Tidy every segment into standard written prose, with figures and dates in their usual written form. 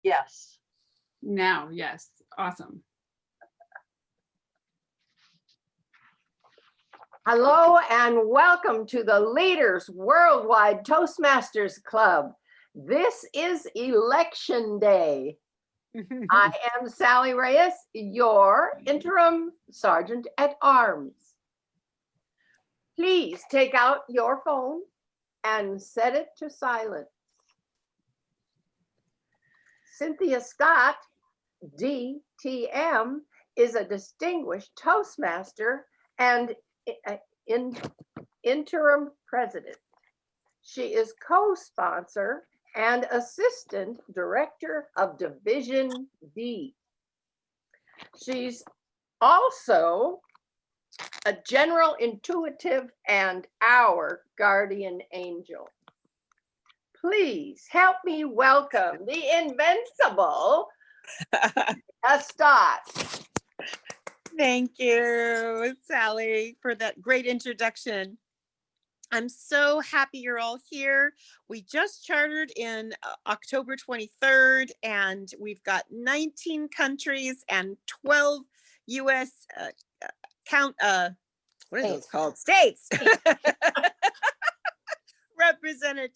Yes. Now, yes. Awesome. Hello and welcome to the Leaders Worldwide Toastmasters Club. This is election day. I am Sally Reyes, your interim sergeant at arms. Please take out your phone and set it to silence. Cynthia Scott, DTM, is a distinguished Toastmaster and interim president. She is co-sponsor and assistant director of Division D. She's also a general intuitive and our guardian angel. Please help me welcome the invincible Stott. Thank you, Sally, for that great introduction. I'm so happy you're all here. We just chartered in October 23rd, and we've got 19 countries and 12 U.S. What is those called? States represented.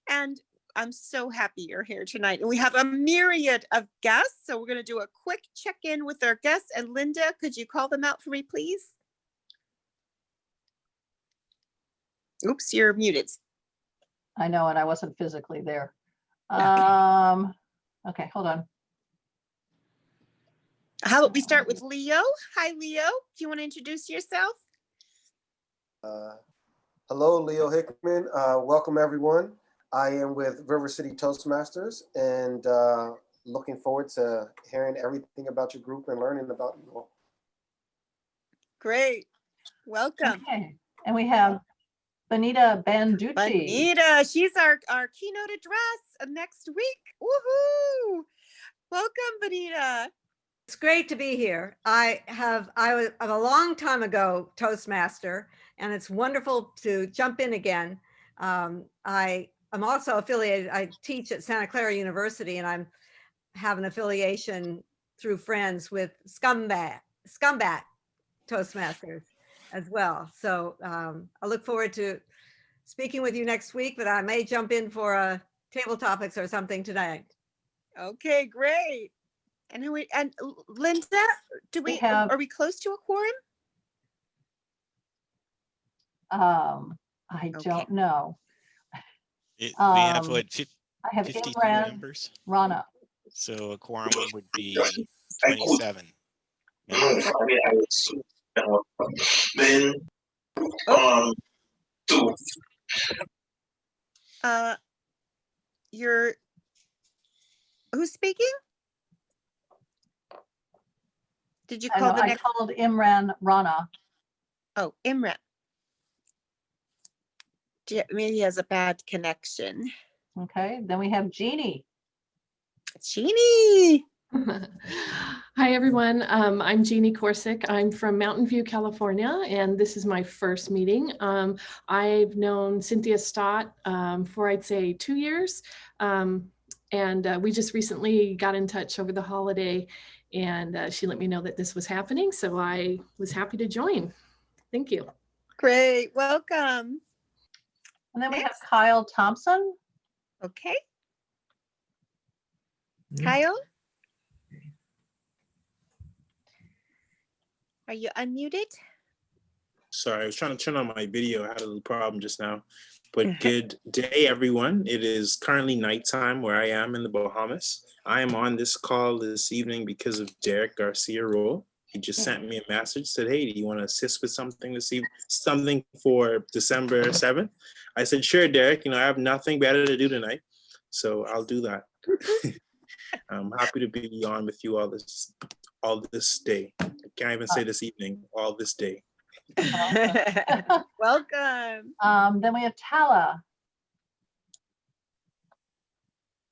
And I'm so happy you're here tonight. And we have a myriad of guests. So we're going to do a quick check-in with our guests. And Linda, could you call them out for me, please? Oops, you're muted. I know, and I wasn't physically there. Okay, hold on. How about we start with Leo? Hi, Leo. Do you want to introduce yourself? Hello, Leo Hickman. Welcome, everyone. I am with River City Toastmasters and looking forward to hearing everything about your group and learning about you all. Great. Welcome. Okay, and we have Benita Banducci. Benita, she's our keynote address next week. Woohoo! Welcome, Benita. It's great to be here. I was a long time ago Toastmaster, and it's wonderful to jump in again. I'm also affiliated, I teach at Santa Clara University, and I have an affiliation through friends with Scumbat Toastmasters as well. So I look forward to speaking with you next week, but I may jump in for a table topics or something tonight. Okay, great. And Linda, are we close to a quorum? I don't know. We have what, I have 52 Imran members? Rana. So a quorum would be 27. Who's speaking? Did you I call know, the I next? called Imran Rana. Oh, Imran. Maybe he has a bad connection. Okay, then we have Jeannie. Jeannie. Hi, everyone. I'm Jeannie Corsick. I'm from Mountain View, California, and this is my first meeting. I've known Cynthia Stott for, I'd say, 2 years. And we just recently got in touch over the holiday, and she let me know that this was happening. So I was happy to join. Thank you. Great. Welcome. And then we have Kyle Thompson. Okay. Kyle? Are you unmuted? Sorry, I was trying to turn on my video. I had a little problem just now. But good day, everyone. It is currently nighttime where I am in the Bahamas. I am on this call this evening because of Derek Garcia Roll. He just sent me a message, said, hey, do you want to assist with something this evening, something for December 7th? I said, sure, Derek, I have nothing better to do tonight, so I'll do that. I'm happy to be on with you all this day. I can't even say this evening, all this day. Welcome. Then we have Tala.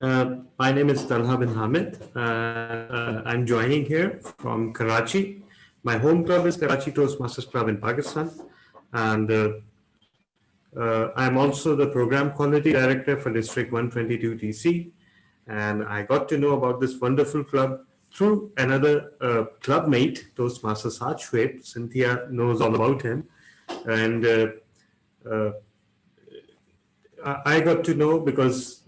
My name is Talha bin Hamid. I'm joining here from Karachi. My home club is Karachi Toastmasters Club in Pakistan. And I'm also the Program Quality Director for District 122 TC. And I got to know about this wonderful club through another club mate, Toastmaster Sajshweb. Cynthia knows all about him. And uh, I got to know because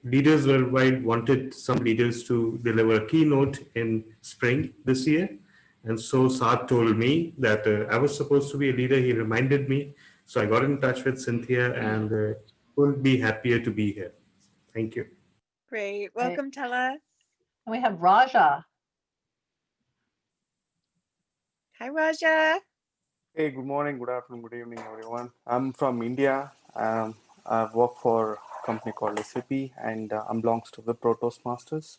Leaders Worldwide wanted some leaders to deliver a keynote in spring this year. And so Saad told me that I was supposed to be a leader. He reminded me. So I got in touch with Cynthia and couldn't be happier to be here. Thank you. Great. Welcome, Tala. And we have Raja. Hi, Raja. Hey, good morning, good afternoon, good evening, everyone. I'm from India. I work for a company called SAP, and I belongs to the Pro Toastmasters.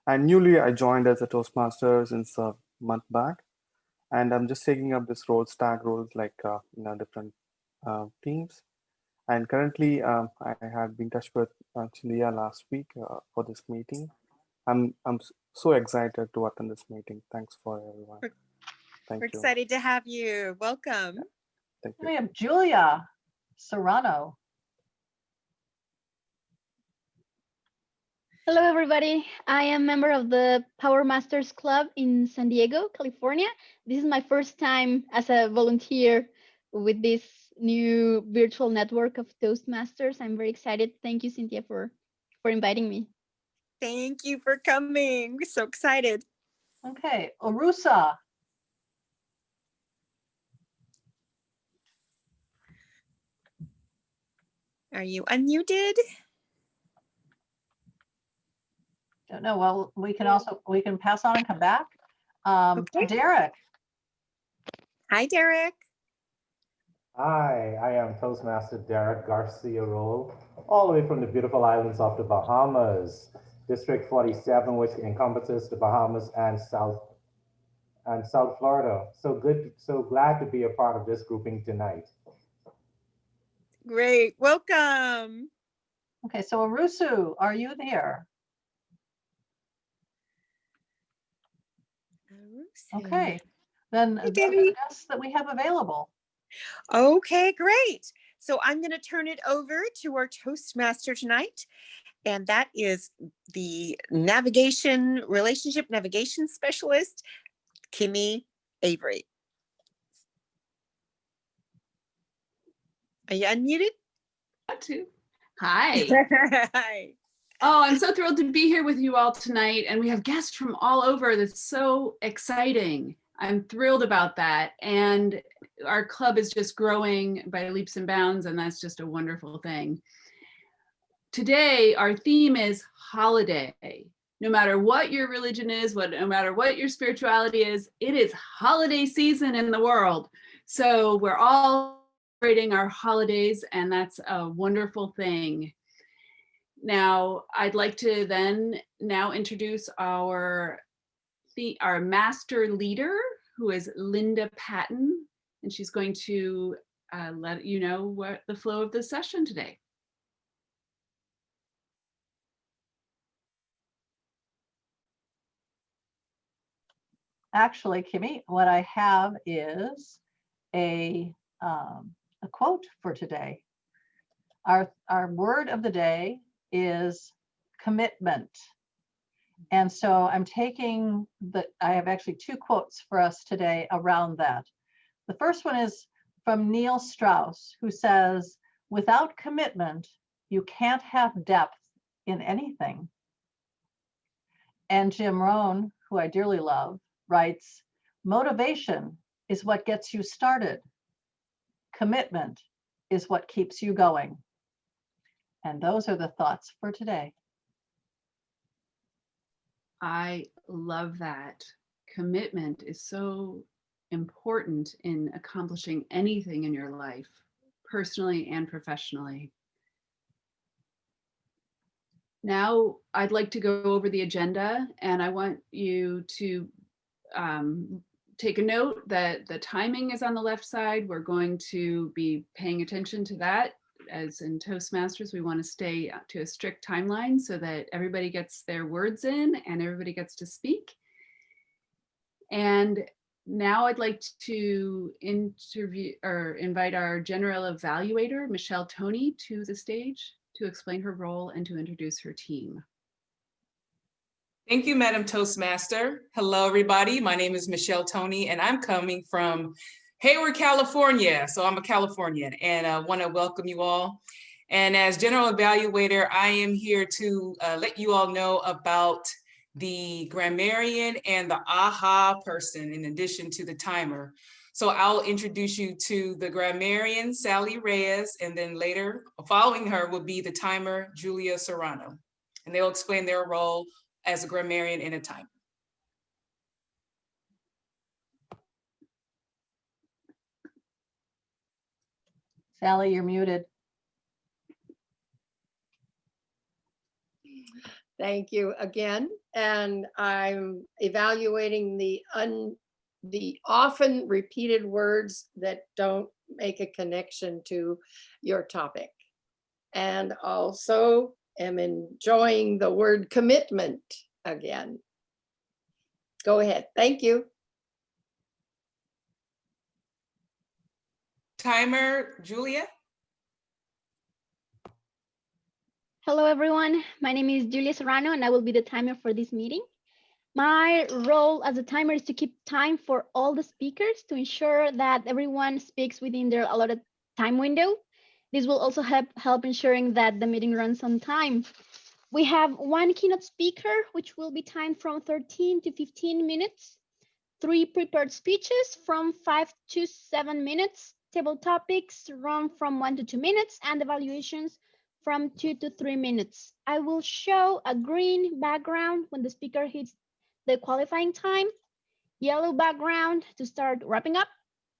And newly, I joined as a Toastmaster since a month back, and I'm just taking up this role, stag roles, like different teams. And currently, I had been in touch with Chindia last week for this meeting. I'm so excited to attend this meeting. Thanks for everyone. Thank We're you. excited to have you. Welcome. Thank you. We have Julia Serrano. Hello, everybody. I am a member of the Power Masters Club in San Diego, California. This is my first time as a volunteer with this new virtual network of Toastmasters. I'm very excited. Thank you, Cynthia, for inviting me. Thank you for coming. We're so excited. Okay, Orusa. Are you unmuted? Don't know. Well, we can pass on and come back. Okay. Derek. Hi, Derek. Hi, I am Toastmaster Derek Garcia Roll, all the way from the beautiful islands of the Bahamas, District 47, which encompasses the Bahamas and South Florida. So glad to be a part of this grouping tonight. Great. Welcome. Okay, so Arusu, are you there? Okay, then those are the guests that we have available. Okay, great. So I'm going to turn it over to our Toastmaster tonight, and that is the relationship navigation specialist, Kimmy Avery. Are you unmuted? Hi. Hi. Oh, I'm so thrilled to be here with you all tonight. And we have guests from all over. That's so exciting. I'm thrilled about that. And our club is just growing by leaps and bounds. And that's just a wonderful thing. Today, our theme is holiday. No matter what your religion is, no matter what your spirituality is, it is holiday season in the world. So we're all celebrating our holidays, and that's a wonderful thing. Now, I'd like to then now introduce our master leader, who is Linda Patton, and she's going to let you know what the flow of the session today. Actually, Kimmy, what I have is a quote for today. Our word of the day is commitment. And so I'm taking I have actually two quotes for us today around that. The first one is from Neil Strauss, who says, without commitment, you can't have depth in anything. And Jim Rohn, who I dearly love, writes, motivation is what gets you started. Commitment is what keeps you going. And those are the thoughts for today. I love that. Commitment is so important in accomplishing anything in your life, personally and professionally. Now, I'd like to go over the agenda, and I want you to take a note that the timing is on the left side. We're going to be paying attention to that. As in Toastmasters, we want to stay to a strict timeline so that everybody gets their words in and everybody gets to speak. And now I'd like to invite our general evaluator, Michelle Toney, to the stage to explain her role and to introduce her team. Thank you, Madam Toastmaster. Hello, everybody. My name is Michelle Tony, and I'm coming from Hayward, California. So I'm a Californian, and I want to welcome you all. And as General Evaluator, I am here to let you all know about the grammarian and the AHA person, in addition to the timer. So I'll introduce you to the grammarian, Sally Reyes, and then later, following her, will be the timer, Julia Serrano. And they'll explain their role as a grammarian and a timer. Sally, you're muted. Thank you again. And I'm evaluating the often repeated words that don't make a connection to your topic. And also am enjoying the word commitment again. Go ahead. Thank you. Timer, Julia. Hello, everyone. My name is Julia Serrano, and I will be the timer for this meeting. My role as a timer is to keep time for all the speakers to ensure that everyone speaks within their allotted time window. This will also help ensuring that the meeting runs on time. We have one keynote speaker, which will be timed from 13 to 15 minutes, 3 prepared speeches from 5 to 7 minutes, table topics run from 1 to 2 minutes, and evaluations from 2 to 3 minutes. I will show a green background when the speaker hits the qualifying time, yellow background to start wrapping up,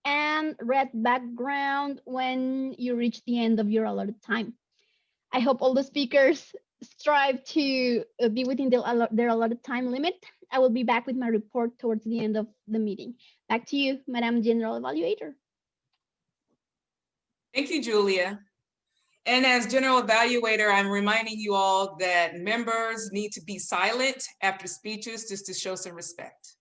and red background when you reach the end of your allotted time. I hope all the speakers strive to be within their allotted time limit. I will be back with my report towards the end of the meeting. Back to you, Madam General Evaluator. Thank you, Julia. And as General Evaluator, I'm reminding you all that members need to be silent after speeches just to show some respect.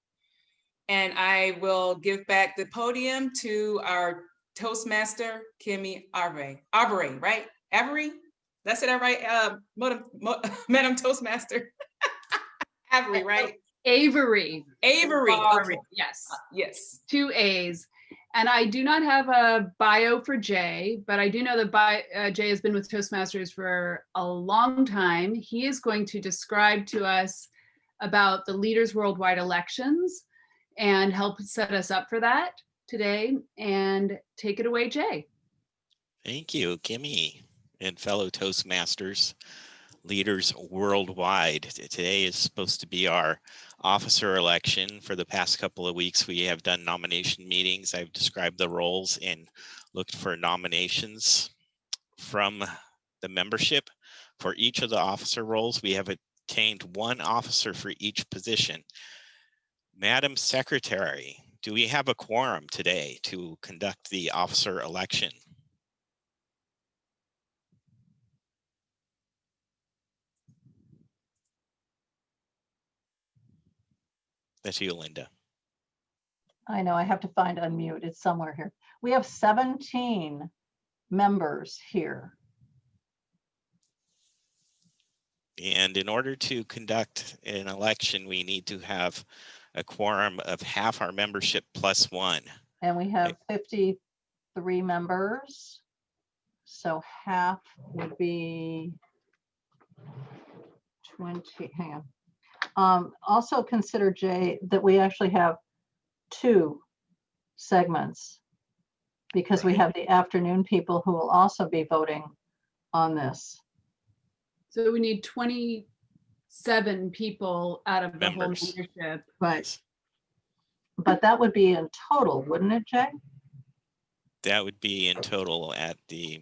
And I will give back the podium to our Toastmaster, Kimmy Avery, right? Avery? That's it, right? Madam Toastmaster. Avery, right? Avery. Avery. Okay. Yes. Yes. 2 A's. And I do not have a bio for Jay, but I do know that Jay has been with Toastmasters for a long time. He is going to describe to us about the Leaders Worldwide elections and help set us up for that today. And take it away, Jay. Thank you, Kimmy, and fellow Toastmasters, leaders worldwide. Today is supposed to be our officer election. For the past couple of weeks, we have done nomination meetings. I've described the roles and looked for nominations from the membership. For each of the officer roles, we have obtained one officer for each position. Madam Secretary, do we have a quorum today to conduct the officer election? That's you, Linda. I know, I have to find unmute. It's somewhere here. We have 17 members here. And in order to conduct an election, we need to have a quorum of half our membership plus one. And we have 53 members. So half would be 20, hang on. Also consider, Jay, that we actually have 2 segments because we have the afternoon people who will also be voting on this. So we need 27 people out of the whole membership. Right. But that would be in total, wouldn't it, Jay? That would be in total at the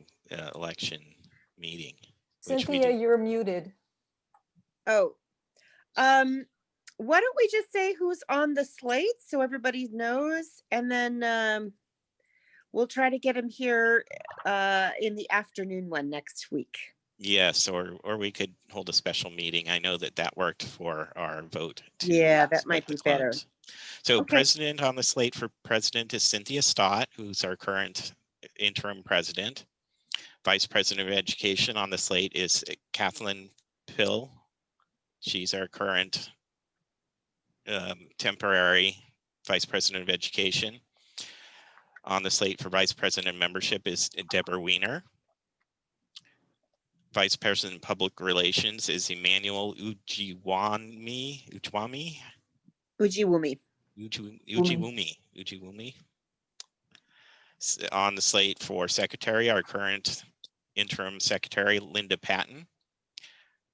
election meeting. Cynthia, you're muted. Oh, why don't we just say who's on the slate so everybody knows, and then we'll try to get him here in the afternoon one next week. Yes, or we could hold a special meeting. I know that worked for our vote. Yeah, that might be better. So Okay. President on the slate for president is Cynthia Stott, who's our current interim president. Vice President of Education on the slate is Kathleen Pill. She's our current temporary Vice President of Education. On the slate for Vice President membership is Deborah Weiner. Vice President Public Relations is Emmanuel Ujiwumi. On the slate for Secretary, our current interim secretary, Linda Patton.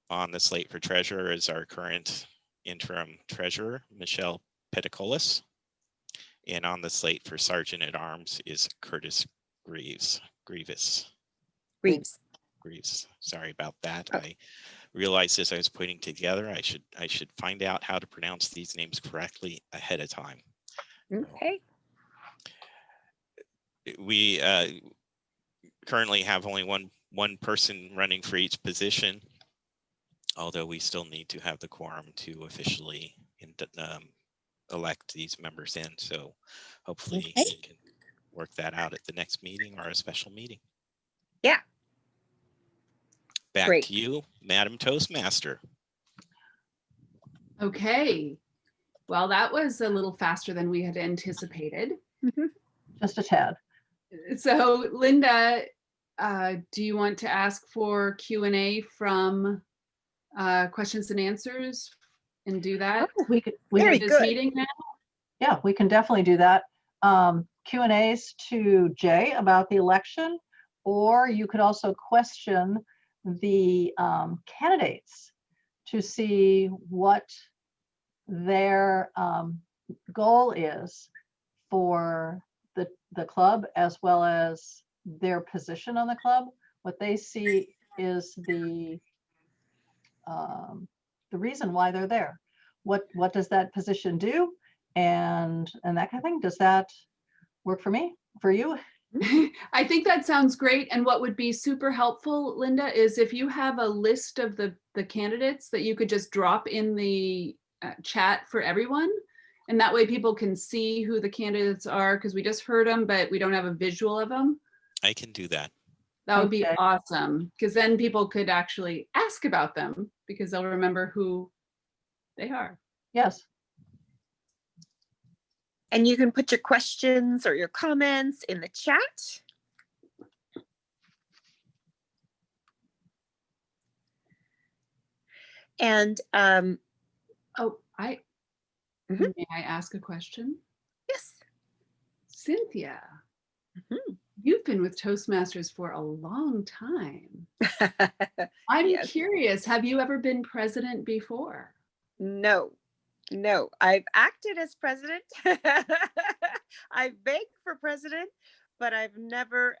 On the slate for treasurer is our current interim treasurer, Michelle Peticolis. And on the slate for sergeant at arms is Curtis Greaves. Sorry about that. I realized as I was putting together, I should find out how to pronounce these names correctly ahead of time. Okay. We currently have only one person running for each position, although we still need to have the quorum to officially elect these members in. So hopefully we can work that out at the next meeting or a special meeting. Yeah. Back Great. to you, Madam Toastmaster. Okay. Well, that was a little faster than we had anticipated. Just a tad. So Linda, do you want to ask for Q&A from questions and answers and do that? We could Very do this meeting now? Yeah, we can definitely do that. Q&As to Jay about the election, or you could also question the candidates to see what their goal is for the club, as well as their position on the club. What they see is the reason why they're there. What does that position do? And that kind of thing. Does that work for me, for you? I think that sounds great. And what would be super helpful, Linda, is if you have a list of the candidates that you could just drop in the chat for everyone. And that way people can see who the candidates are, because we just heard them, but we don't have a visual of them. I can do that. That would be Okay. awesome, because then people could actually ask about them because they'll remember who they are. Yes. And you can put your questions or your comments in the chat. And May I ask a question? Yes. Cynthia, you've been with Toastmasters for a long time. I'm Yes. curious, have you ever been president before? No, I've acted as president. I've begged for president, but I've never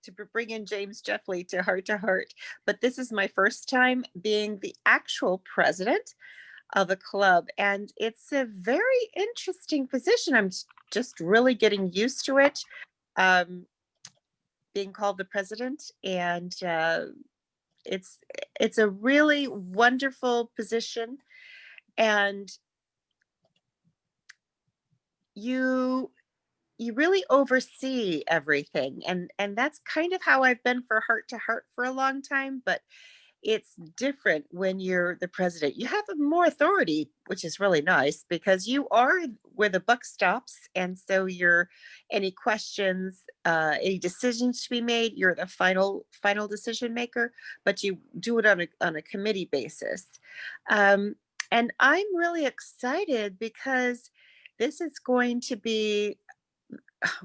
to bring in James Jeffley to Heart. But this is my first time being the actual president of a club, and it's a very interesting position. I'm just really getting used to it, being called the president, and it's a really wonderful position. And you really oversee everything, and that's kind of how I've been for Heart to Heart for a long time, but it's different when you're the president. You have more authority, which is really nice, because you are where the buck stops, and so any questions, any decisions to be made, you're the final decision maker, but you do it on a committee basis. And I'm really excited because this is going to be,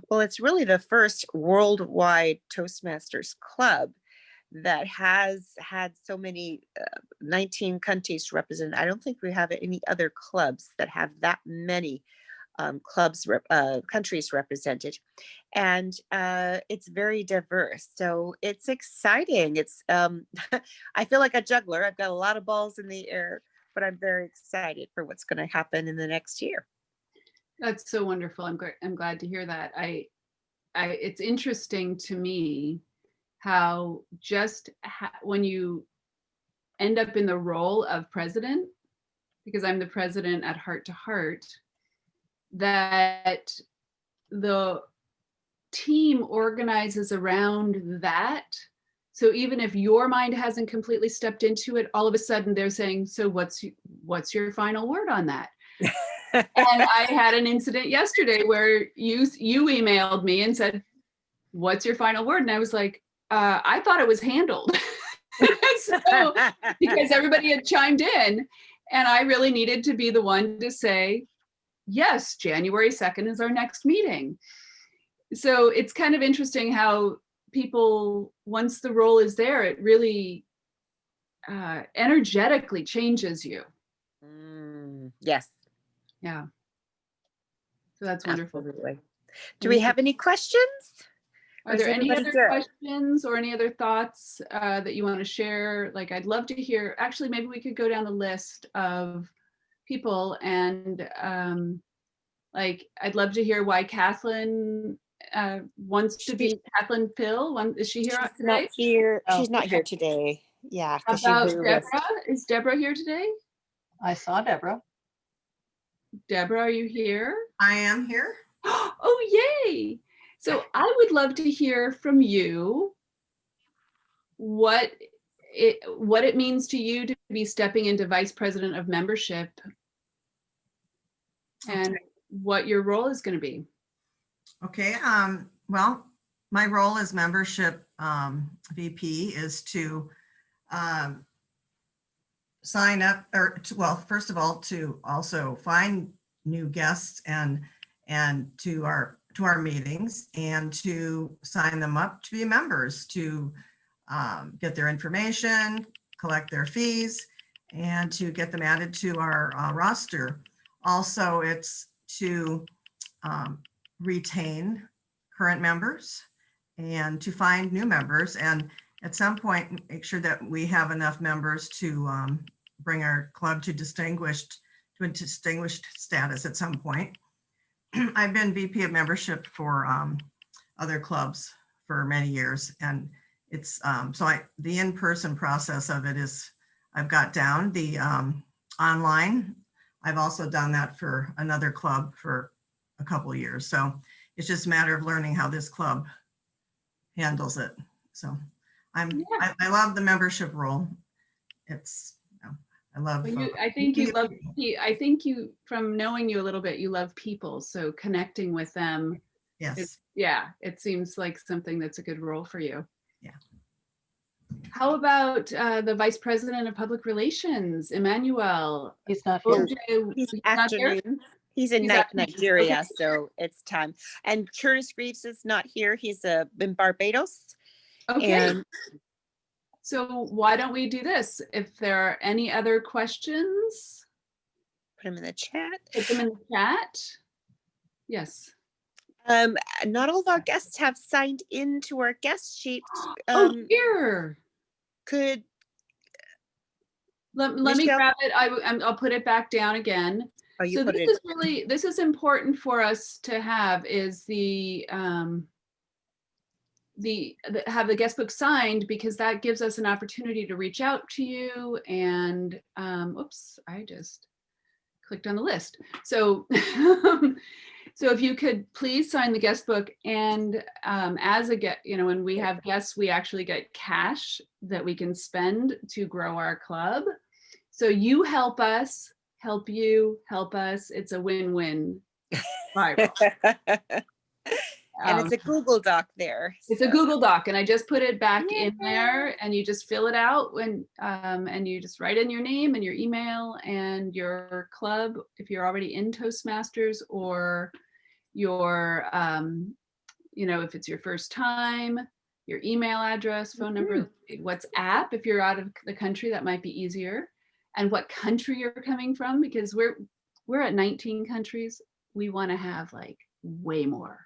well, it's really the first worldwide Toastmasters club that has had so many 19 countries represented. I don't think we have any other clubs that have that many countries represented, and it's very diverse. So it's exciting. It's I feel like a juggler. I've got a lot of balls in the air, but I'm very excited for what's going to happen in the next year. That's so wonderful. I'm glad to hear that. It's interesting to me how when you end up in the role of president, because I'm the president at Heart to Heart, that the team organizes around that. So even if your mind hasn't completely stepped into it, all of a sudden they're saying, so what's your final word on that? And I had an incident yesterday where you emailed me and said, "What's your final word?" And I was like, I thought it was handled. So, because everybody had chimed in, and I really needed to be the one to say, yes, January 2nd is our next meeting. So it's kind of interesting how people, once the role is there, it really energetically changes you. Yes. Yeah. So that's wonderful. Absolutely. Do we have any questions? Are Or is there any everybody other good? questions or any other thoughts that you want to share? Like, I'd love to hear, actually, maybe we could go down the list of people and like, I'd love to hear why Kathleen wants to be Kathleen Pill. Is she here She's not today? here. Oh, She's not okay. here today. Yeah, How because she about blew Deborah? list. Is Deborah here today? I saw Deborah. Deborah, are you here? I am here. Oh, yay. So I would love to hear from you what it means to you to be stepping into Vice President of Membership and what your role is going to be. Okay. Well, my role as membership VP is to sign up, or well, first of all, to also find new guests and to our meetings, and to sign them up to be members, to get their information, collect their fees, and to get them added to our roster. Also, it's to retain current members and to find new members, and at some point make sure that we have enough members to bring our club to a distinguished status at some point. I've been VP of membership for other clubs for many years, and it's the in-person process of it is I've got down. The online, I've also done that for another club for a couple of years. So it's just a matter of learning how this club handles it. So I love the membership role. It's, I love. I think you, from knowing you a little bit, you love people. So connecting with them. Yes. It seems like something that's a good role for you. Yeah. How about the Vice President of Public Relations, Emmanuel? He's not here. He's not here? afternoon. He's in Nigeria, so it's time. And Curtis Reeves is not here. He's in Barbados. Okay. And so why don't we do this? If there are any other questions, put them in the chat. Put them in the chat. Yes. Not all of our guests have signed into our guest sheet. Here. Could let me grab it. I'll put it back down again. Oh, you so put this it. is really, this is important for us to have, is have the guest book signed, because that gives us an opportunity to reach out to you. And oops, I just clicked on the list. So so if you could please sign the guest book, and as a guest, when we have guests, we actually get cash that we can spend to grow our club. So you help us, help you, help us. It's a win-win spiral. And it's a Google Doc there. It's a Google Doc, and I just put it back in there, and you just fill it out and you just write in your name and your email and your club, if you're already in Toastmasters, or your, if it's your first time, your email address, phone number, WhatsApp, if you're out of the country, that might be easier, and what country you're coming from, because we're at 19 countries. We want to have like way more.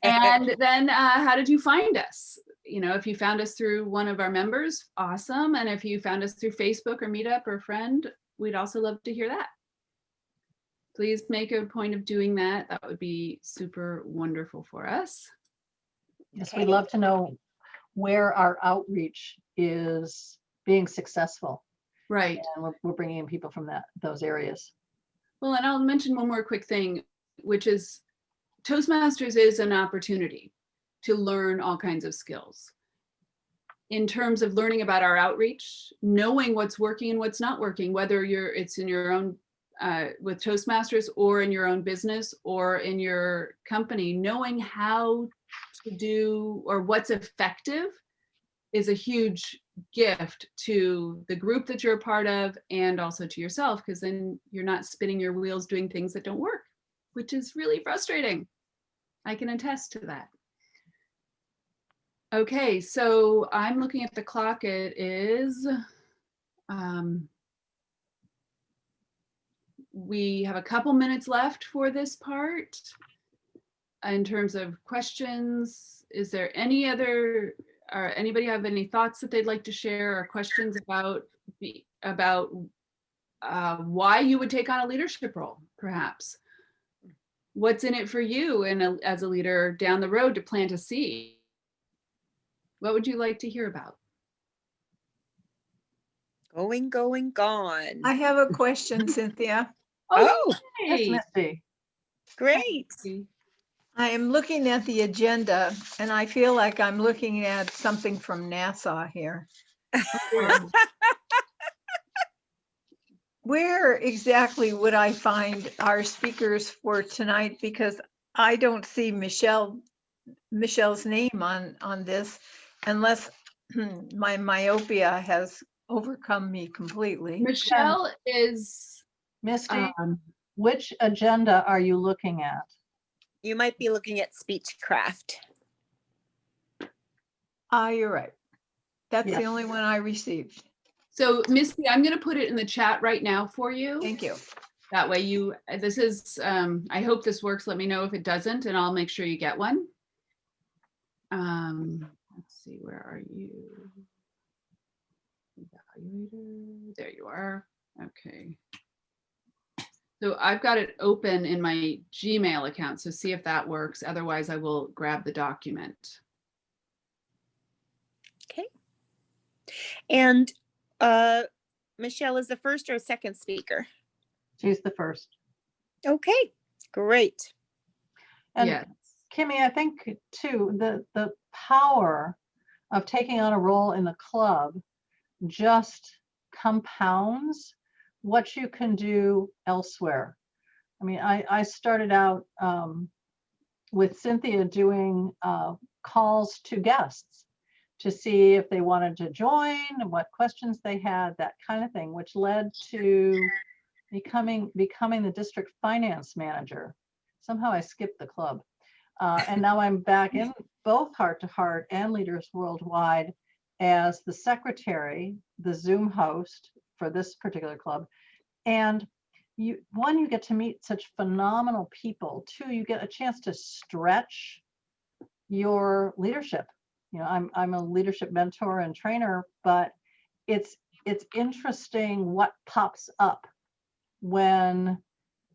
And then how did you find us? If you found us through one of our members, awesome. And if you found us through Facebook or Meetup or Friend, we'd also love to hear that. Please make a point of doing that. That would be super wonderful for us. Yes, we'd love to know where our outreach is being successful. Right. And we're bringing in people from those areas. Well, and I'll mention one more quick thing, which is Toastmasters is an opportunity to learn all kinds of skills. In terms of learning about our outreach, knowing what's working and what's not working, whether it's in your own with Toastmasters or in your own business or in your company, knowing how to do or what's effective is a huge gift to the group that you're a part of and also to yourself, because then you're not spinning your wheels doing things that don't work, which is really frustrating. I can attest to that. Okay, so I'm looking at the clock. It is, we have a couple minutes left for this part. In terms of questions, is there any other, or anybody have any thoughts that they'd like to share or questions about why you would take on a leadership role, perhaps? What's in it for you and as a leader down the road to plant a seed? What would you like to hear about? Going, going, gone. I have a question, Cynthia. Oh, Yes, Hey. Misty. great. I am looking at the agenda and I feel like I'm looking at something from NASA here. Where exactly would I find our speakers for tonight? Because I don't see Michelle's name on this unless my myopia has overcome me completely. Michelle is, Misty, which agenda are you looking at? You might be looking at Speechcraft. You're right. That's Yes. the only one I received. so Misty, I'm gonna put it in the chat right now for you. Thank you. That way you, this is, I hope this works. Let me know if it doesn't and I'll make sure you get one. Let's see, where are you? Evaluator, there you are. Okay. So I've got it open in my Gmail account, so see if that works. Otherwise, I will grab the document. Okay. And Michelle is the first or second speaker? She's the first. Okay, great. And Yes. Kimmy, I think too, the power of taking on a role in the club just compounds what you can do elsewhere. I mean, I started out with Cynthia doing calls to guests to see if they wanted to join and what questions they had, that kind of thing, which led to becoming the district finance manager. Somehow I skipped the club. And now I'm back in both Heart to Heart and Leaders Worldwide as the secretary, the Zoom host for this particular club. And you get to meet such phenomenal people. Two, you get a chance to stretch your leadership. You know, I'm a leadership mentor and trainer, but it's interesting what pops up when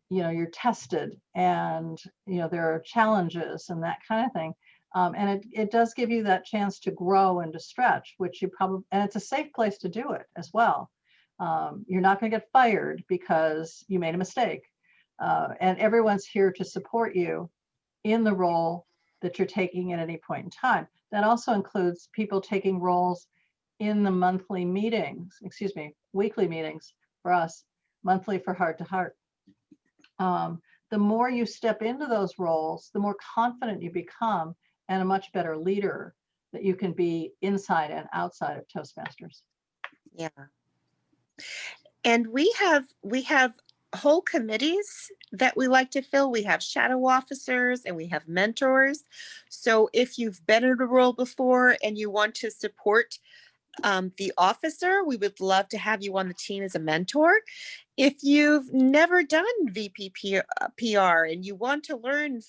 you're tested and there are challenges and that kind of thing. And it does give you that chance to grow and to stretch, which you probably, and it's a safe place to do it as well. You're not going to get fired because you made a mistake. And everyone's here to support you in the role that you're taking at any point in time. That also includes people taking roles in the monthly meetings, weekly meetings for us, monthly for Heart to Heart. The more you step into those roles, the more confident you become and a much better leader that you can be inside and outside of Toastmasters. Yeah. And we have whole committees that we like to fill. We have shadow officers and we have mentors. So if you've been in a role before and you want to support the officer, we would love to have you on the team as a mentor. If you've never done VP PR and you want to learn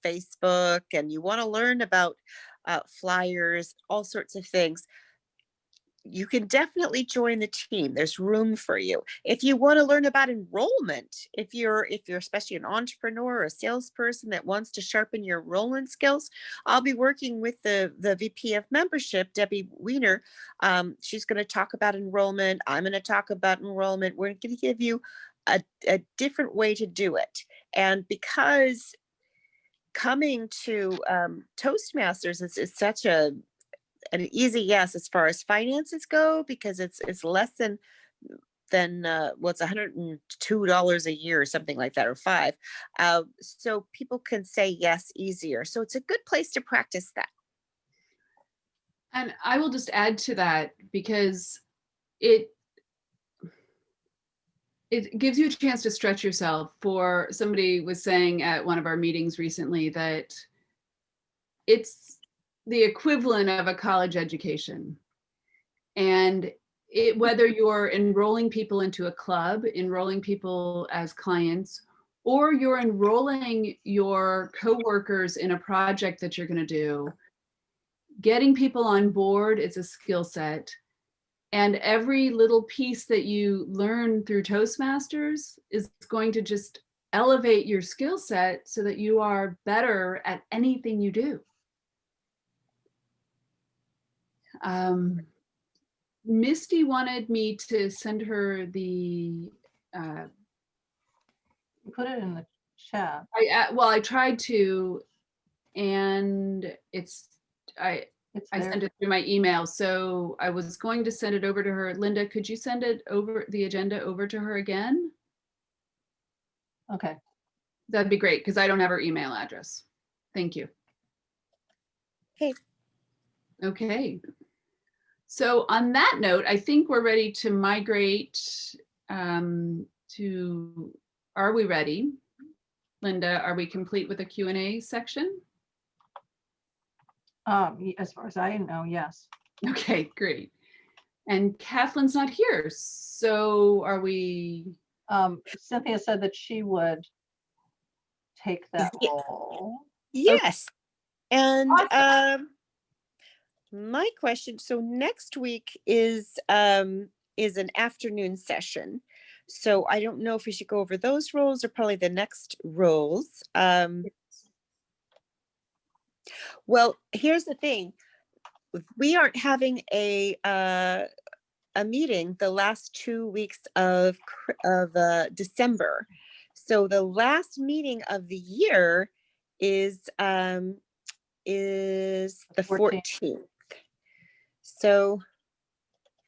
Facebook and you want to learn about flyers, all sorts of things, you can definitely join the team. There's room for you. If you want to learn about enrollment, if you're especially an entrepreneur or a salesperson that wants to sharpen your enrollment skills, I'll be working with the VP of membership, Debbie Weiner. She's going to talk about enrollment. I'm going to talk about enrollment. We're going to give you a different way to do it. And because coming to Toastmasters is such an easy yes as far as finances go, because it's less than than what's $102 a year or something like that, or $5. So people can say yes easier. So it's a good place to practice that. And I will just add to that, because it gives you a chance to stretch yourself. For somebody was saying at one of our meetings recently that it's the equivalent of a college education. And whether you're enrolling people into a club, enrolling people as clients, or you're enrolling your coworkers in a project that you're going to do, getting people on board is a skill set. And every little piece that you learn through Toastmasters is going to just elevate your skill set so that you are better at anything you do. Misty wanted me to send her the. Put it in the chat. I tried to, and I sent it through my email. So I was going to send it over to her. Linda, could you send it over, the agenda over to her again? Okay. That'd be great, because I don't have her email address. Thank you. Okay. Okay. So on that note, I think we're ready to migrate to, are we ready? Linda, are we complete with the Q&A section? As far as I know, yes. Okay, great. And Kathleen's not here, so are we? Cynthia said that she would take that role. Yes. And Awesome. my question, so next week is an afternoon session. So I don't know if we should go over those roles or probably the next roles. Well, here's the thing. We aren't having a meeting the last 2 weeks of December. So the last meeting of the year is the 14th. So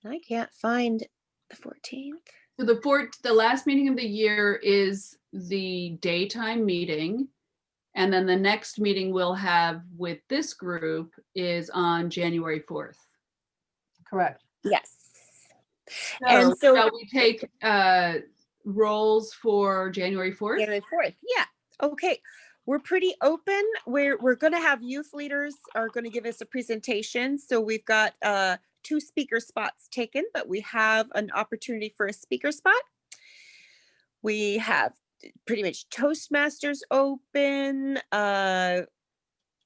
I can't find the 14th. So the last meeting of the year is the daytime meeting. And then the next meeting we'll have with this group is on January 4th. Correct. Yes. And so shall we take roles for January 4th? January 4th, yeah. Okay. We're pretty open. We're going to have youth leaders are going to give us a presentation. So we've got 2 speaker spots taken, but we have an opportunity for a speaker spot. We have pretty much Toastmasters open,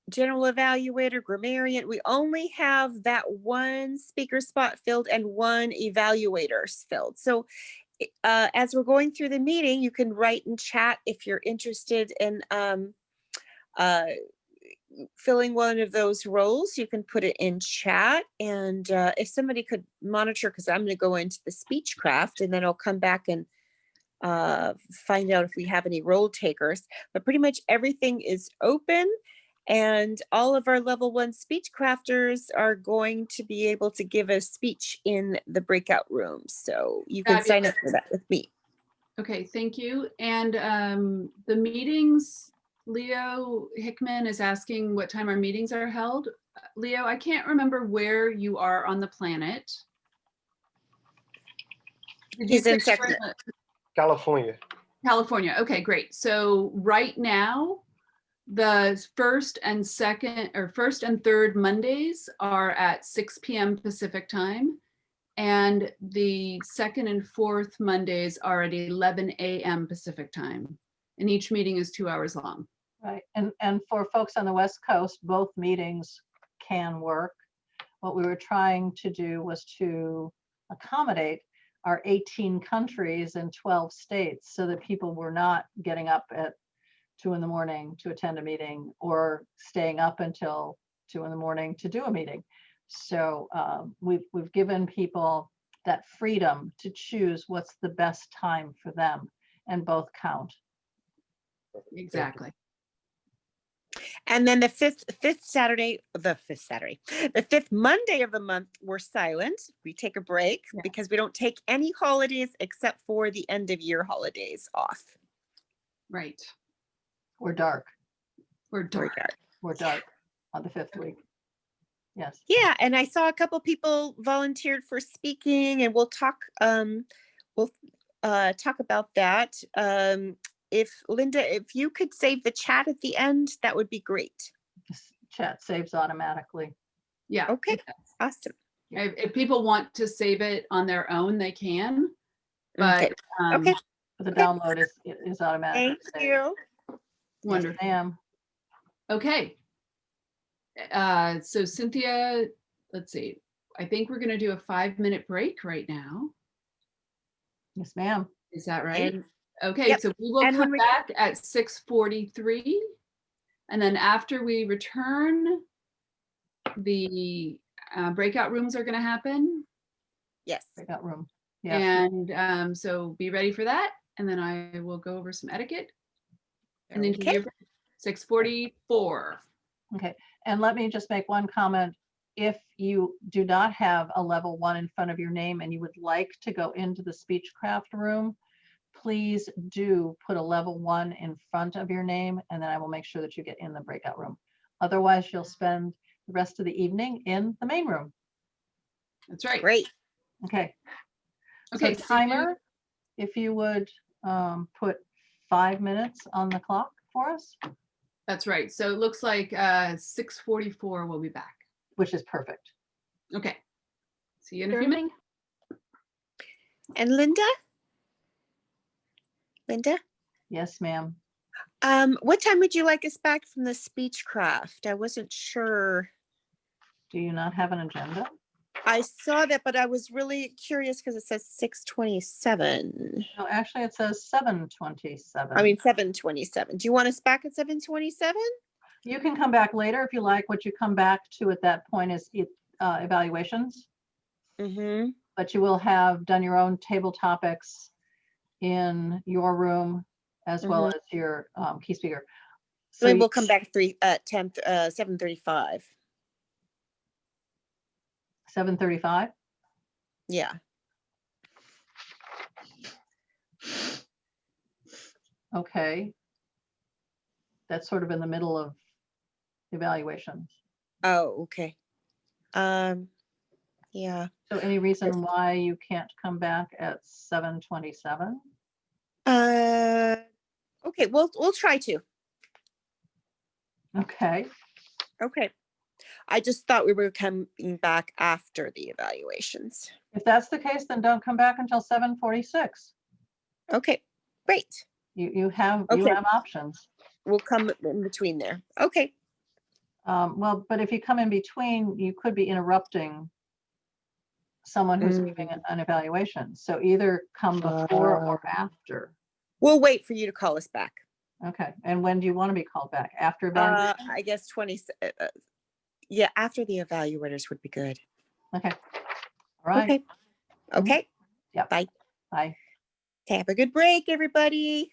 general evaluator, grammarian. We only have that 1 speaker spot filled and 1 evaluator filled. So as we're going through the meeting, you can write in chat if you're interested in filling one of those roles. You can put it in chat, and if somebody could monitor, because I'm going to go into the Speechcraft and then I'll come back and find out if we have any role takers. But pretty much everything is open, and all of our level 1 speech crafters are going to be able to give a speech in the breakout room. So you can sign up for that with me. Okay, thank you. And the meetings, Leo Hickman is asking what time our meetings are held. Leo, I can't remember where you are on the planet. He's in Texas. California. California. Okay, great. So right now, the first and third Mondays are at 6 p.m. Pacific time. And the second and fourth Mondays are at 11 a.m. Pacific time. And each meeting is 2 hours long. Right. And for folks on the West Coast, both meetings can work. What we were trying to do was to accommodate our 18 countries and 12 states so that people were not getting up at 2 in the morning to attend a meeting or staying up until 2 in the morning to do a meeting. So we've given people that freedom to choose what's the best time for them, and both count. Exactly. And then the fifth Monday of the month, we're silent. We take a break because we don't take any holidays except for the end of year holidays off. Right. We're dark. We're dark. We're dark on the 5th week. Yes. Yeah, and I saw a couple people volunteered for speaking, and we'll talk about that. If Linda, if you could save the chat at the end, that would be great. This chat saves automatically. Yeah. Okay. Awesome. If people want to save it on their own, they can. But Okay. Okay. The download is automatic. Thank you. Wonderful. Yes, ma'am. Okay. So Cynthia, let's see. I think we're going to do a 5-minute break right now. Yes, ma'am. Is that right? And- Okay, Yep. so we will And when come we- back at 6:43. And then after we return, the breakout rooms are going to happen. Yes. Breakout room. Yes. And so be ready for that. And then I will go over some etiquette. And then Okay. 6:44. Okay, and let me just make one comment. If you do not have a level 1 in front of your name and you would like to go into the Speechcraft room, please do put a level 1 in front of your name, and then I will make sure that you get in the breakout room. Otherwise, you'll spend the rest of the evening in the main room. That's right. Great. Okay. Okay, So timer, if you would put 5 minutes on the clock for us, That's right. So it looks like 6:44 we'll be back. which is perfect. Okay. See you in a few minutes. And Linda? Linda? Yes, ma'am. What time would you like us back from the Speechcraft? I wasn't sure. Do you not have an agenda? I saw that, but I was really curious because it says 6:27. No, actually it says 7:27. I mean 7:27. Do you want us back at 7:27? You can come back later if you like. What you come back to at that point is evaluations. Mm-hmm. But you will have done your own table topics in your room as well as your key speaker. So you- we'll come back 7:35. 7:35. Yeah. Okay. That's sort of in the middle of evaluations. Oh, okay. Yeah. So any reason why you can't come back at 7:27? Okay, we'll try to. Okay. Okay. I just thought we were coming back after the evaluations. If that's the case, then don't come back until 7:46. Okay, great. You have Okay. options. We'll come in between there. Okay. Well, but if you come in between, you could be interrupting someone who's giving an evaluation. So either come before or after. We'll wait for you to call us back. Okay. And when do you want to be called back? After evaluation? I guess 20. Yeah, after the evaluators would be good. Okay. All right. Okay. Okay. Yep. Bye. Bye. Have a good break, everybody.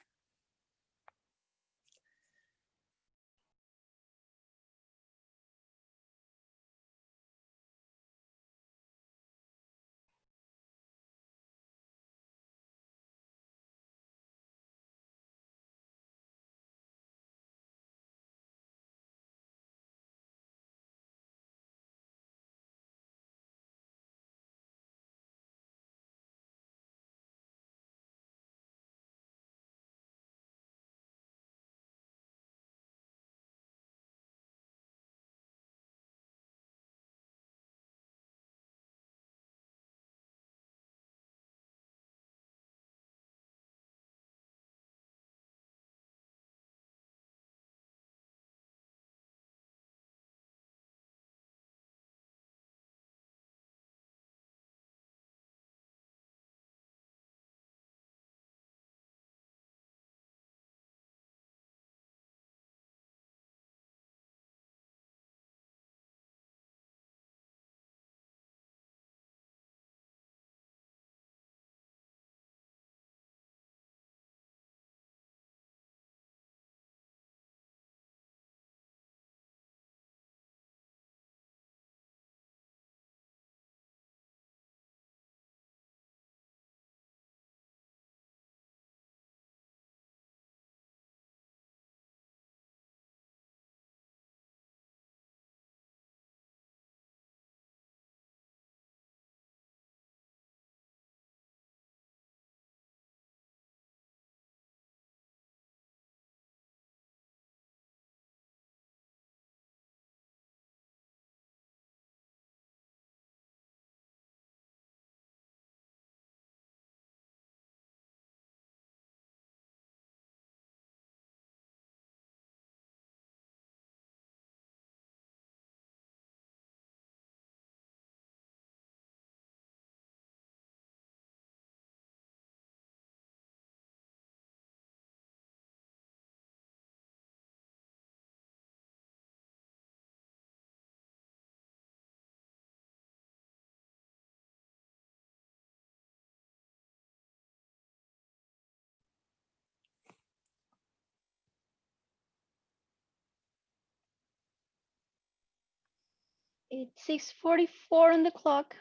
It's 6:44 on the clock.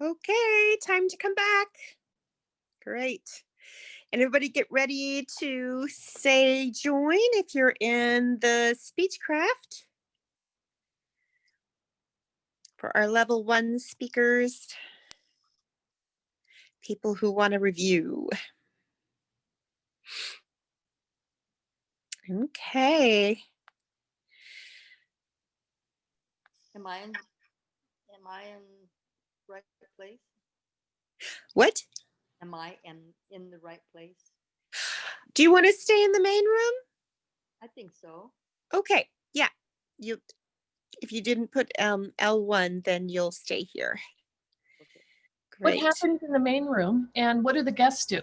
Okay, time to come back. Great. And everybody get ready to say join if you're in the Speechcraft for our level 1 speakers, people who want to review. Okay. Am I in right place? What? Am I in the right place? Do you want to stay in the main room? I think so. Okay. Yeah. If you didn't put L1, then you'll stay here. What Great. happens in the main room and what do the guests do?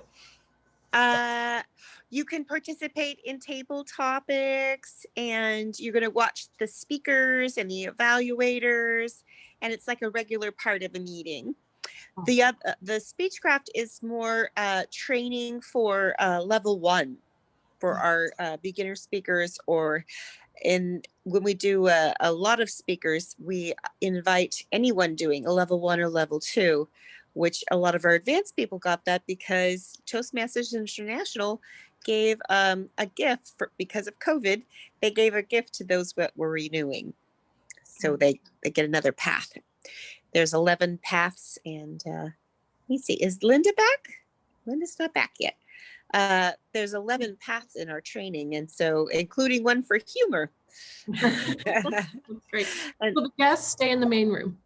You can participate in table topics, and you're going to watch the speakers and the evaluators, and it's like a regular part of a meeting. The Speechcraft is more training for level 1 for our beginner speakers, or when we do a lot of speakers, we invite anyone doing a level 1 or level 2, which a lot of our advanced people got that because Toastmasters International gave a gift because of COVID. They gave a gift to those that were renewing. So they get another path. There's 11 paths, and let me see, is Linda back? Linda's not back yet. There's 11 paths in our training, and so including one for humor. That's great. Will the guests stay in the main room?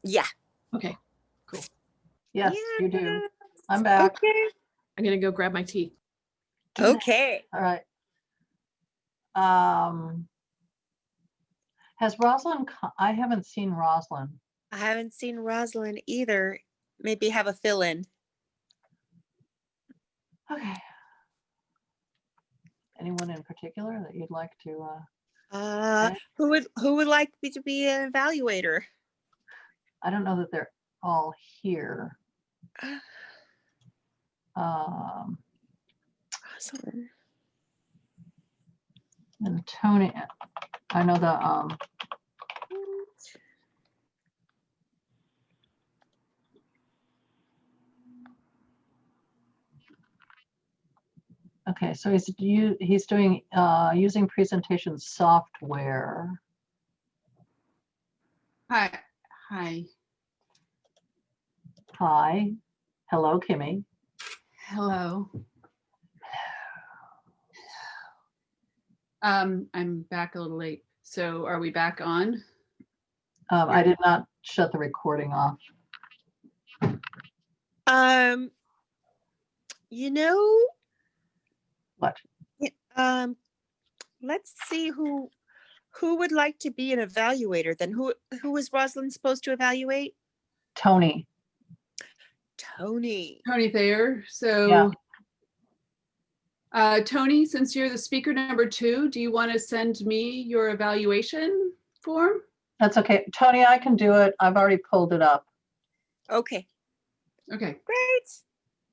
Yeah. Okay, cool. Yes, you do. I'm back. Okay. I'm gonna go grab my tea. Okay. All right. Has Rosalind, I haven't seen Rosalind. I haven't seen Rosalind either. Maybe have a fill-in. Okay. Anyone in particular that you'd like to? Who would like me to be an evaluator? I don't know that they're all here. Rosalind. And Tony, I know the okay, so he's doing using presentation software. Hi. Hi. Hello, Kimmy. Hello. I'm back a little late. So are we back on? I did not shut the recording off. You know what? Let's see who would like to be an evaluator. Then who was Rosalind supposed to evaluate? Tony. Tony Thayer. So yeah. Tony, since you're the speaker number 2, do you want to send me your evaluation form? That's okay. Tony, I can do it. I've already pulled it up. Okay. Okay. Great.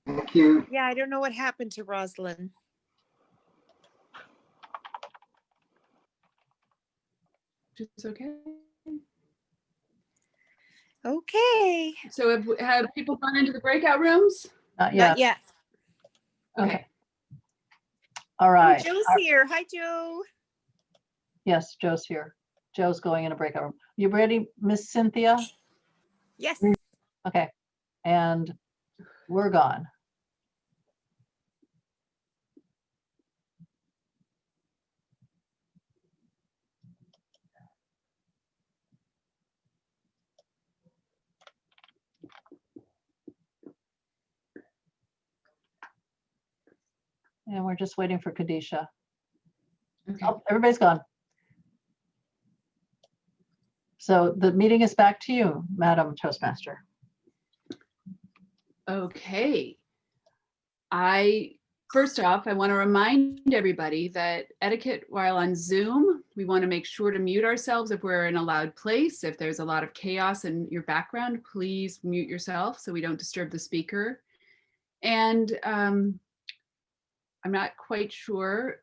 Thank you. Yeah, I don't know what happened to Rosalind. It's okay. Okay. So have people gone into the breakout rooms? Not yet. Not yet. Okay. All right. Joe's here. Hi, Joe. Yes, Joe's here. Joe's going in a breakout room. You ready, Miss Cynthia? Yes. Okay. And we're gone. And we're just waiting for Kadisha. Okay. Oh, everybody's gone. So the meeting is back to you, Madam Toastmaster. Okay. First off, I want to remind everybody that etiquette while on Zoom, we want to make sure to mute ourselves if we're in a loud place. If there's a lot of chaos in your background, please mute yourself so we don't disturb the speaker. And I'm not quite sure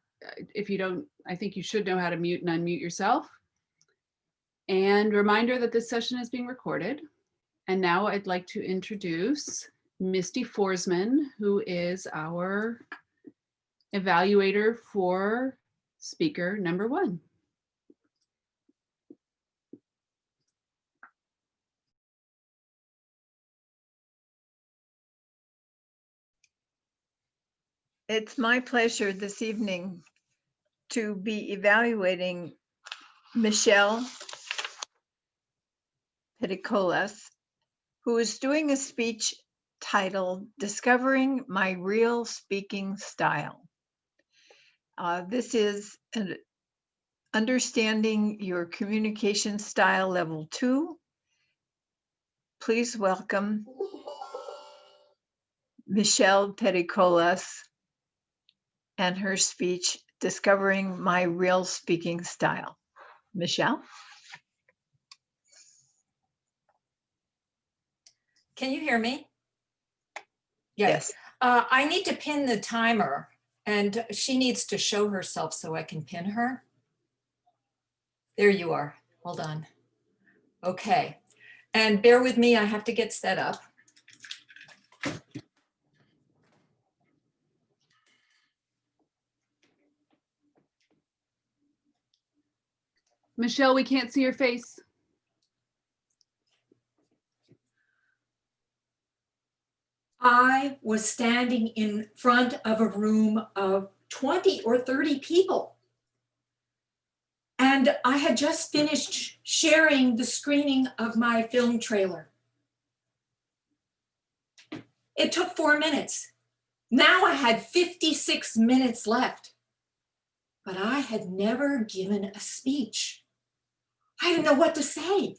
if you don't, I think you should know how to mute and unmute yourself. And reminder that this session is being recorded. And now I'd like to introduce Misty Forsman, who is our evaluator for speaker number 1. It's my pleasure this evening to be evaluating Michelle Peticolas, who is doing a speech titled Discovering My Real Speaking Style. This is an Understanding Your Communication Style Level 2. Please welcome Michelle Peticolas and her speech, Discovering My Real Speaking Style. Michelle? Can you hear me? Yes. I need to pin the timer, and she needs to show herself so I can pin her. There you are. Hold on. Okay. And bear with me, I have to get set up. Michelle, we can't see your face. I was standing in front of a room of 20 or 30 people. And I had just finished sharing the screening of my film trailer. It took 4 minutes. Now I had 56 minutes left. But I had never given a speech. I didn't know what to say.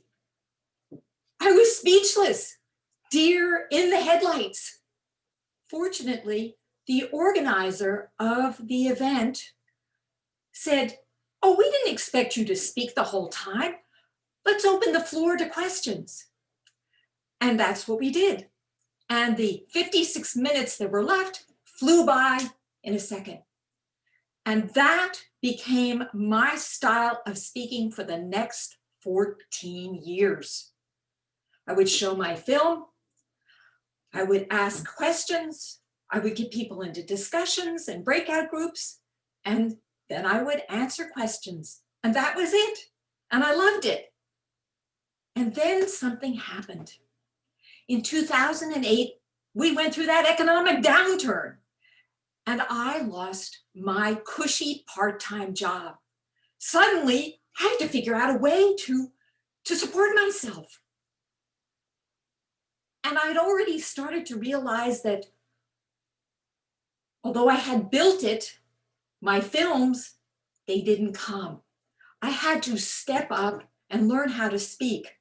I was speechless, deer in the headlights. Fortunately, the organizer of the event said, "Oh, we didn't expect you to speak the whole time. Let's open the floor to questions." And that's what we did. And the 56 minutes that were left flew by in a second. And that became my style of speaking for the next 14 years. I would show my film, I would ask questions, I would get people into discussions and breakout groups, and then I would answer questions. And that was it. And I loved it. And then something happened. In 2008, we went through that economic downturn. And I lost my cushy part-time job. Suddenly, I had to figure out a way to support myself. And I'd already started to realize that although I had built it, my films, they didn't come. I had to step up and learn how to speak,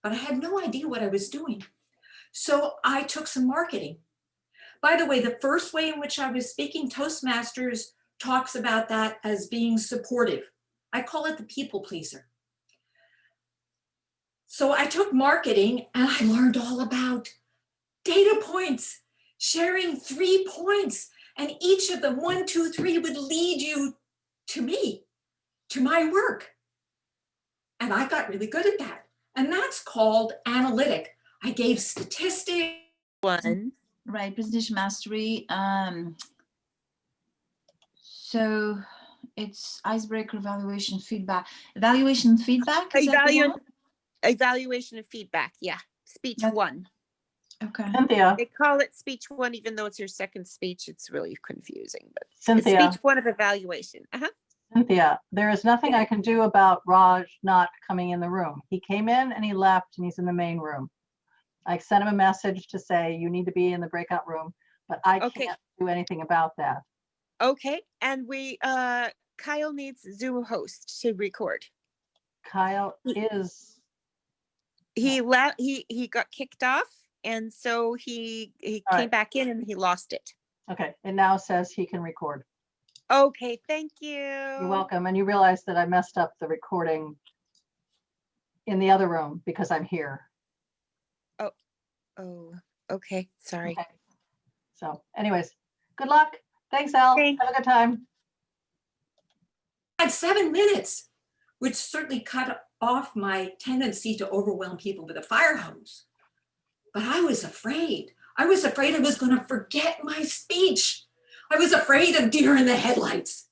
but I had no idea what I was doing. So I took some marketing. By the way, the first way in which I was speaking, Toastmasters talks about that as being supportive. I call it the people pleaser. So I took marketing and I learned all about data points, sharing 3 points, and each of them, 1, 2, 3, would lead you to me, to my work. And I got really good at that. And that's called analytic. I gave statistics. Right, presentation mastery. So it's icebreaker, evaluation, feedback. Evaluation, feedback. Is that the one? Evaluation and feedback. Yeah, speech 1. Okay. Cynthia. They call it speech 1, even though it's your second speech. It's really confusing, but Cynthia. it's speech 1 of evaluation. Cynthia, there is nothing I can do about Raj not coming in the room. He came in and he left and he's in the main room. I sent him a message to say you need to be in the breakout room, but I can't do anything about that. Okay, and Kyle needs Zoom host to record. Kyle is. He got kicked off, and so he came back in and he lost it. Okay, it now says he can record. Okay, thank you. You're welcome. And you realize that I messed up the recording in the other room because I'm here. Oh, okay, sorry. Okay. So anyways, good luck. Thanks, Al. Have a good time. I had 7 minutes, which certainly cut off my tendency to overwhelm people with a fire hose. But I was afraid. I was afraid I was going to forget my speech. I was afraid of deer in the headlights.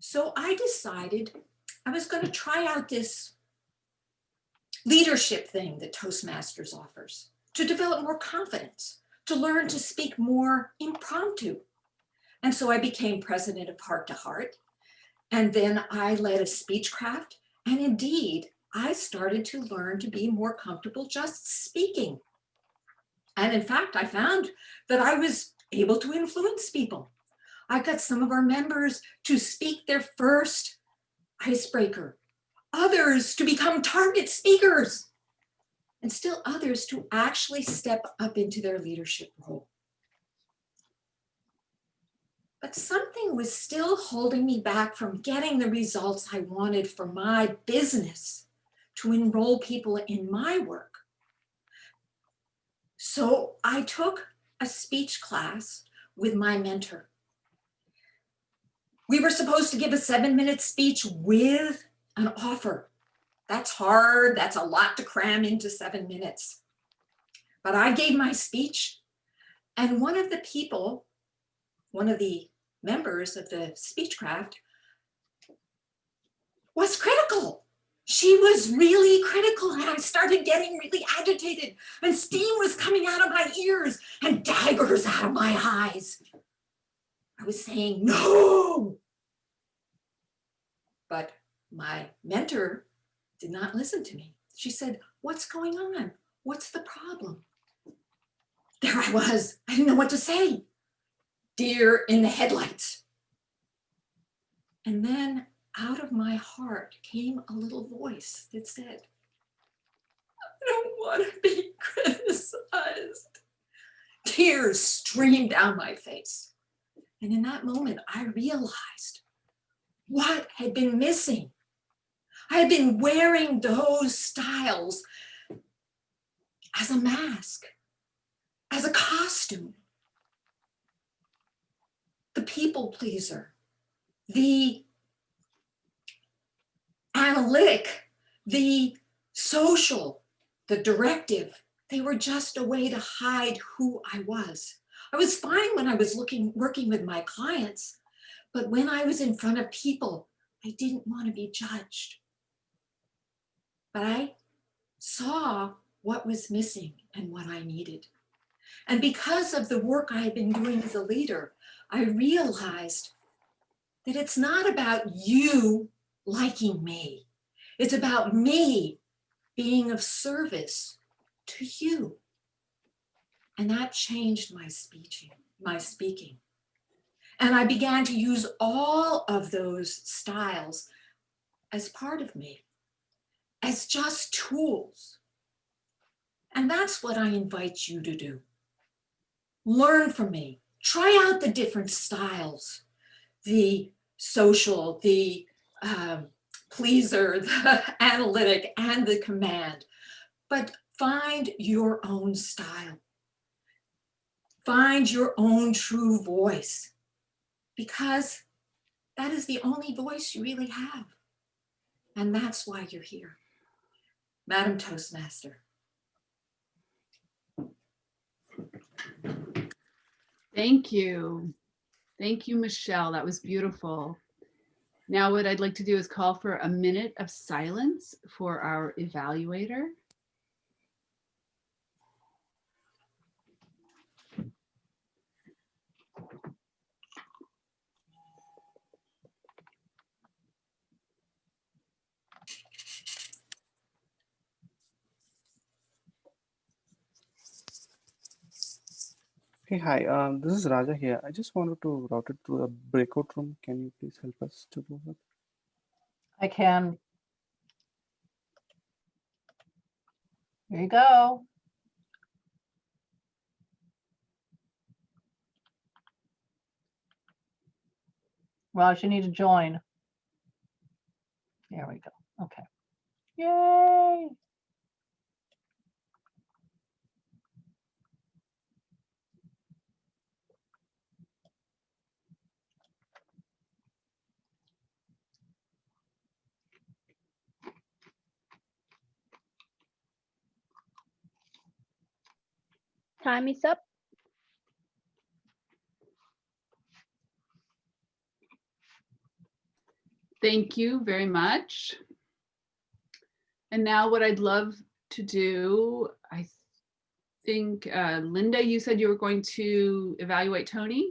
So I decided I was going to try out this leadership thing that Toastmasters offers to develop more confidence, to learn to speak more impromptu. And so I became president of Heart to Heart. And then I led a speechcraft. And indeed, I started to learn to be more comfortable just speaking. And in fact, I found that I was able to influence people. I got some of our members to speak their first icebreaker, others to become target speakers, and still others to actually step up into their leadership role. But something was still holding me back from getting the results I wanted for my business, to enroll people in my work. So I took a speech class with my mentor. We were supposed to give a 7-minute speech with an offer. That's hard. That's a lot to cram into 7 minutes. But I gave my speech, and one of the members of the speechcraft was critical. She was really critical, and I started getting really agitated, and steam was coming out of my ears and daggers out of my eyes. I was saying no. But my mentor did not listen to me. She said, "What's going on? What's the problem?" There I was. I didn't know what to say. Deer in the headlights. And then out of my heart came a little voice that said, "I don't want to be criticized." Tears streamed down my face. And in that moment, I realized what had been missing. I had been wearing those styles as a mask, as a costume. The people pleaser, the analytic, the social, the directive, they were just a way to hide who I was. I was fine when I was working with my clients, but when I was in front of people, I didn't want to be judged. But I saw what was missing and what I needed. And because of the work I had been doing as a leader, I realized that it's not about you liking me. It's about me being of service to you. And that changed my speaking. And I began to use all of those styles as part of me, as just tools. And that's what I invite you to do. Learn from me. Try out the different styles, the social, the pleaser, the analytic, and the command. But find your own style. Find your own true voice, because that is the only voice you really have. And that's why you're here. Madam Toastmaster. Thank you. Thank you, Michelle. That was beautiful. Now what I'd like to do is call for a minute of silence for our evaluator. Hey, hi, this is Raja here. I just wanted to route it to a breakout room. Can you please help us to do that? I can. Here you go. Raj, you need to join. There we go. Okay. Yay. Time is up. Thank you very much. And now what I'd love to do, I think, Linda, you said you were going to evaluate Tony.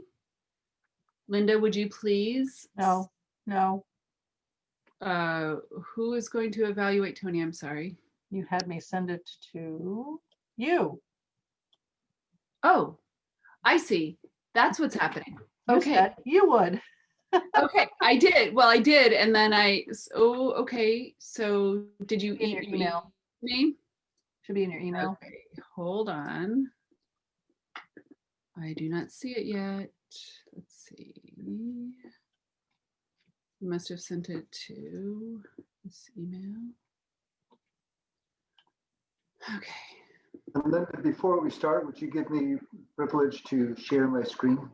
Linda, would you please? No, no, Who is going to evaluate Tony? I'm sorry. you had me send it to you. Oh, I see. That's what's happening. You Okay. said you would. Okay, I did. Well, I did. And then oh, okay. So did you In your email. me? Should be in your email. Okay, hold on. I do not see it yet. Let's see. You must have sent it to this email. Okay. And then before we start, would you give me privilege to share my screen?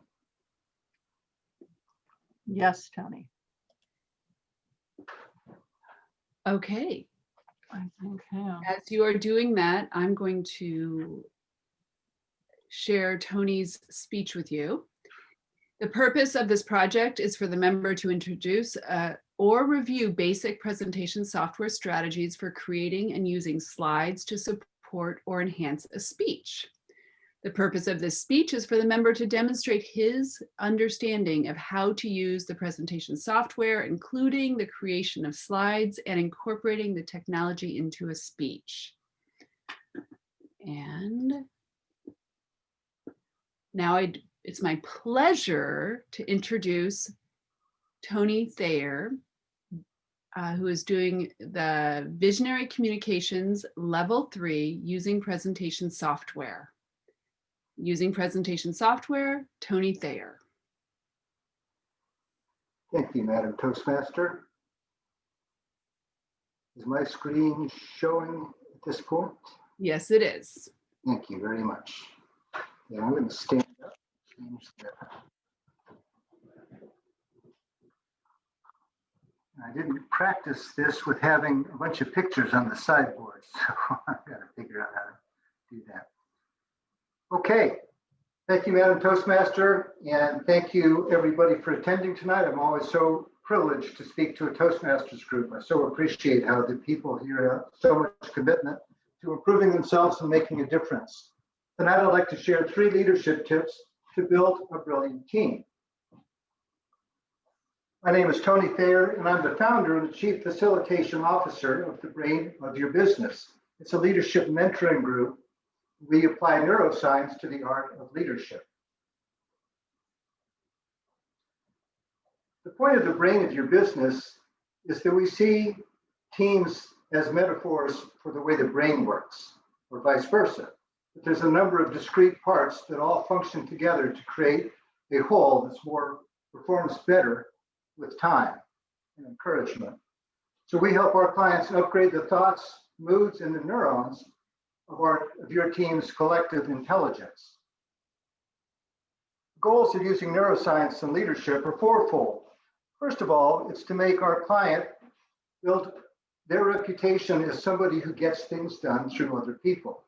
Yes, Tony. Okay. I think, yeah. As you are doing that, I'm going to share Tony's speech with you. The purpose of this project is for the member to introduce or review basic presentation software strategies for creating and using slides to support or enhance a speech. The purpose of this speech is for the member to demonstrate his understanding of how to use the presentation software, including the creation of slides and incorporating the technology into a speech. And now it's my pleasure to introduce Tony Thayer, who is doing the Visionary Communications Level 3 using presentation software. Using presentation software, Tony Thayer. Thank you, Madam Toastmaster. Is my screen showing at this point? Yes, it is. Thank you very much. Yeah, I'm going to stand up. Change the... I didn't practice this with having a bunch of pictures on the sideboard, so I've got to figure out how to do that. Okay, thank you, Madam Toastmaster, and thank you, everybody, for attending tonight. I'm always so privileged to speak to a Toastmasters group. I so appreciate how the people here have so much commitment to improving themselves and making a difference. Tonight, I'd like to share 3 leadership tips to build a brilliant team. My name is Tony Thayer, and I'm the founder and the Chief Facilitation Officer of the Brain of Your Business. It's a leadership mentoring group. We apply neuroscience to the art of leadership. The point of the brain of your business is that we see teams as metaphors for the way the brain works, or vice versa. But there's a number of discrete parts that all function together to create a whole that's performs better with time and encouragement. So we help our clients upgrade the thoughts, moods, and the neurons of your team's collective intelligence. Goals of using neuroscience and leadership are fourfold. First of all, it's to make our client build their reputation as somebody who gets things done through other people.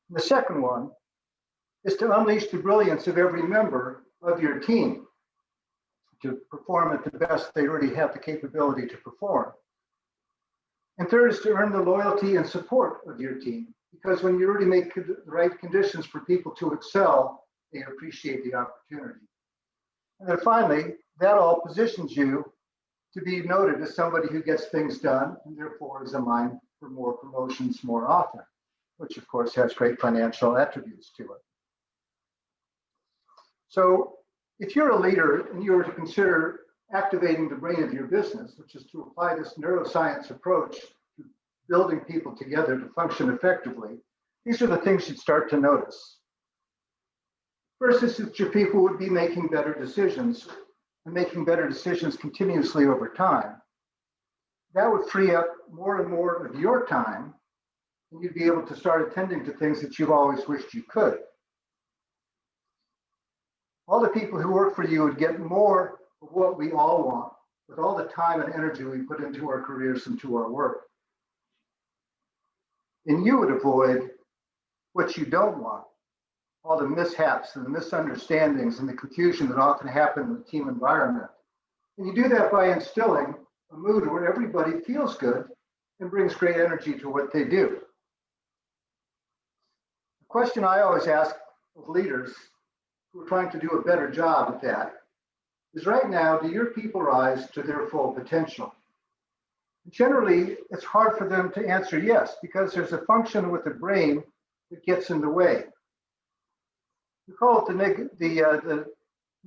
And the second one is to unleash the brilliance of every member of your team to perform at the best they already have the capability to perform. And third is to earn the loyalty and support of your team, because when you already make the right conditions for people to excel, they appreciate the opportunity. And then finally, that all positions you to be noted as somebody who gets things done and therefore is in line for more promotions more often, which of course has great financial attributes to it. So if you're a leader and you were to consider activating the brain of your business, which is to apply this neuroscience approach to building people together to function effectively, these are the things you'd start to notice. First is that your people would be making better decisions and making better decisions continuously over time. That would free up more and more of your time, and you'd be able to start attending to things that you've always wished you could. All the people who work for you would get more of what we all want with all the time and energy we put into our careers and to our work. And you would avoid what you don't want all the mishaps and the misunderstandings and the confusion that often happen in the team environment. And you do that by instilling a mood where everybody feels good and brings great energy to what they do. The question I always ask of leaders who are trying to do a better job at that is, right now, do your people rise to their full potential? Generally, it's hard for them to answer yes, because there's a function with the brain that gets in the way. We call it the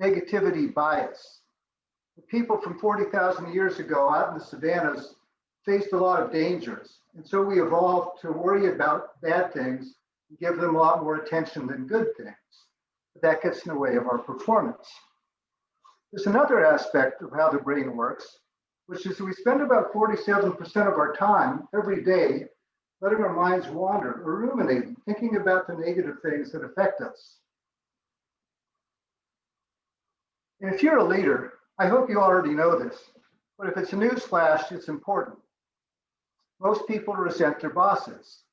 negativity bias. The people from 40,000 years ago out in the savannas faced a lot of dangers. And so we evolved to worry about bad things and give them a lot more attention than good things. But that gets in the way of our performance. There's another aspect of how the brain works, which is we spend about 47% of our time every day letting our minds wander or ruminating, thinking about the negative things that affect us. And if you're a leader, I hope you already know this, but if it's a news flash, it's important. Most people resent their bosses.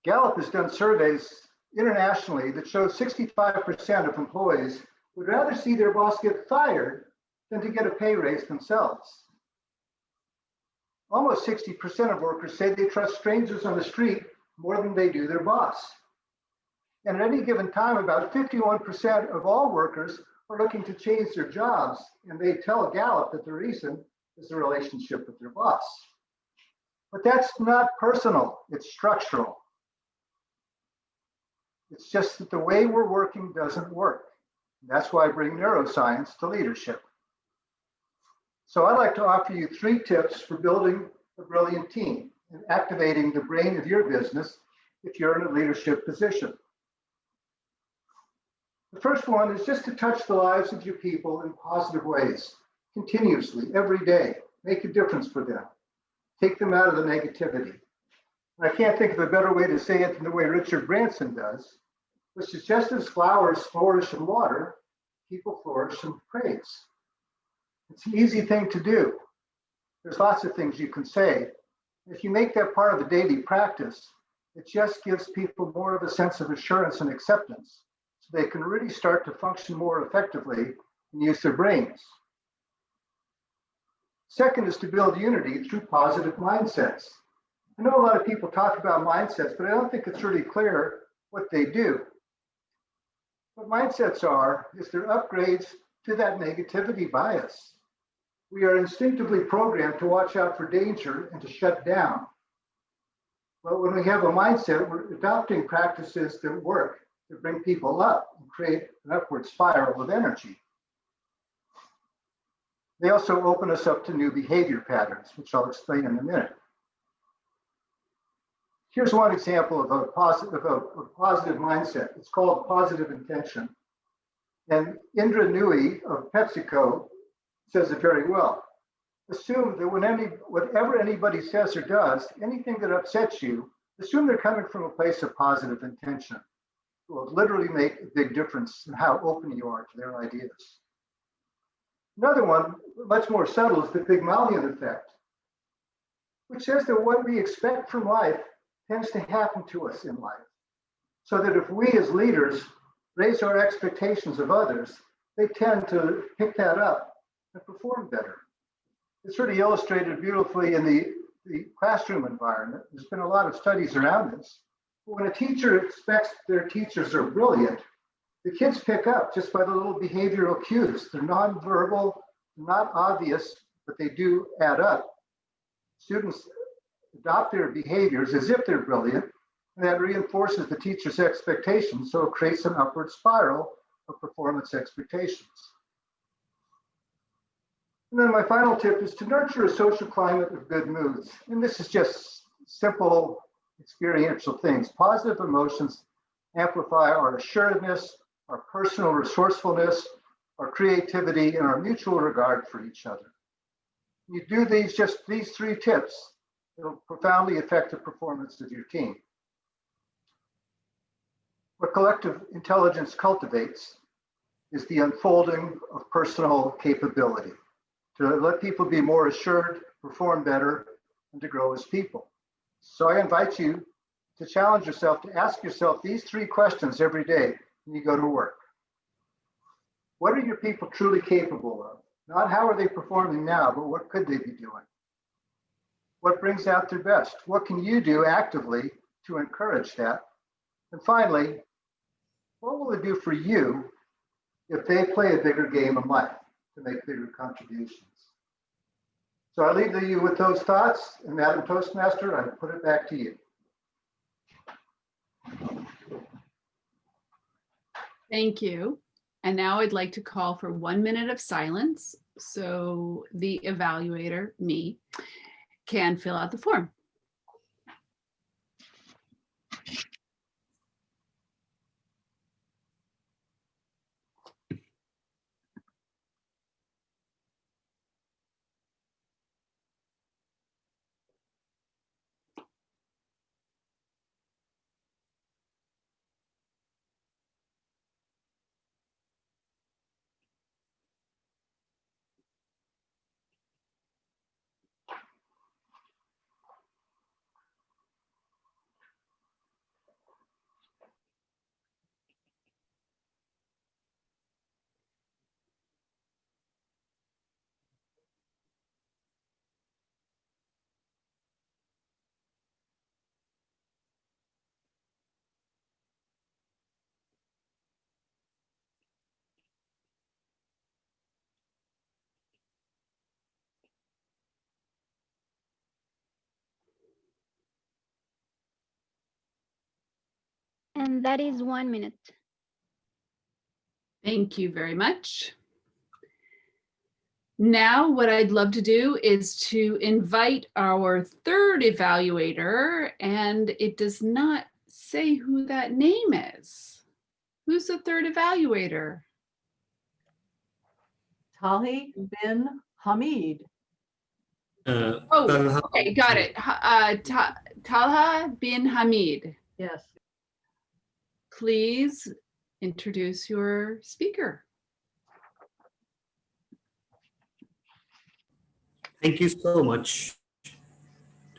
Gallup has done surveys internationally that show 65% of employees would rather see their boss get fired than to get a pay raise themselves. Almost 60% of workers say they trust strangers on the street more than they do their boss. And at any given time, about 51% of all workers are looking to change their jobs, and they tell Gallup that the reason is the relationship with their boss. But that's not personal, it's structural. It's just that the way we're working doesn't work. That's why I bring neuroscience to leadership. So I'd like to offer you 3 tips for building a brilliant team and activating the brain of your business if you're in a leadership position. The first one is just to touch the lives of your people in positive ways, continuously, every day. Make a difference for them. Take them out of the negativity. And I can't think of a better way to say it than the way Richard Branson does, which is just as flowers flourish in water, people flourish in praise. It's an easy thing to do. There's lots of things you can say. If you make that part of the daily practice, it just gives people more of a sense of assurance and acceptance, so they can really start to function more effectively and use their brains. Second is to build unity through positive mindsets. I know a lot of people talk about mindsets, but I don't think it's really clear what they do. What mindsets are is they're upgrades to that negativity bias. We are instinctively programmed to watch out for danger and to shut down. But when we have a mindset, we're adopting practices that work to bring people up and create an upward spiral of energy. They also open us up to new behavior patterns, which I'll explain in a minute. Here's one example of a positive mindset. It's called positive intention. And Indra Nooyi of PepsiCo says it very well. Assume that whatever anybody says or does, anything that upsets you, assume they're coming from a place of positive intention. It will literally make a big difference in how open you are to their ideas. Another one, much more subtle, is the Pygmalion effect, which says that what we expect from life tends to happen to us in life. So that if we as leaders raise our expectations of others, they tend to pick that up and perform better. It's really illustrated beautifully in the classroom environment. There's been a lot of studies around this. But when a teacher expects their teachers are brilliant, the kids pick up just by the little behavioral cues. They're nonverbal, not obvious, but they do add up. Students adopt their behaviors as if they're brilliant, and that reinforces the teacher's expectations, so it creates an upward spiral of performance expectations. And then my final tip is to nurture a social climate of good moods. And this is just simple experiential things. Positive emotions amplify our assuredness, our personal resourcefulness, our creativity, and our mutual regard for each other. You do these 3 tips, it'll profoundly affect the performance of your team. What collective intelligence cultivates is the unfolding of personal capability, to let people be more assured, perform better, and to grow as people. So I invite you to challenge yourself to ask yourself these 3 questions every day when you go to work. What are your people truly capable of? Not how are they performing now, but what could they be doing? What brings out their best? What can you do actively to encourage that? And finally, what will it do for you if they play a bigger game in life to make bigger contributions? So I leave you with those thoughts, and Madam Toastmaster, I put it back to you. Thank you. And now I'd like to call for 1 minute of silence so the evaluator, me, can fill out the form. And that is 1 minute. Thank you very much. Now, what I'd love to do is to invite our 3rd evaluator, and it does not say who that name is. Who's the 3rd evaluator? Tahi bin Hamid. Oh, okay, got it. Talha bin Hamid. Yes. Please introduce your speaker. Thank you so much,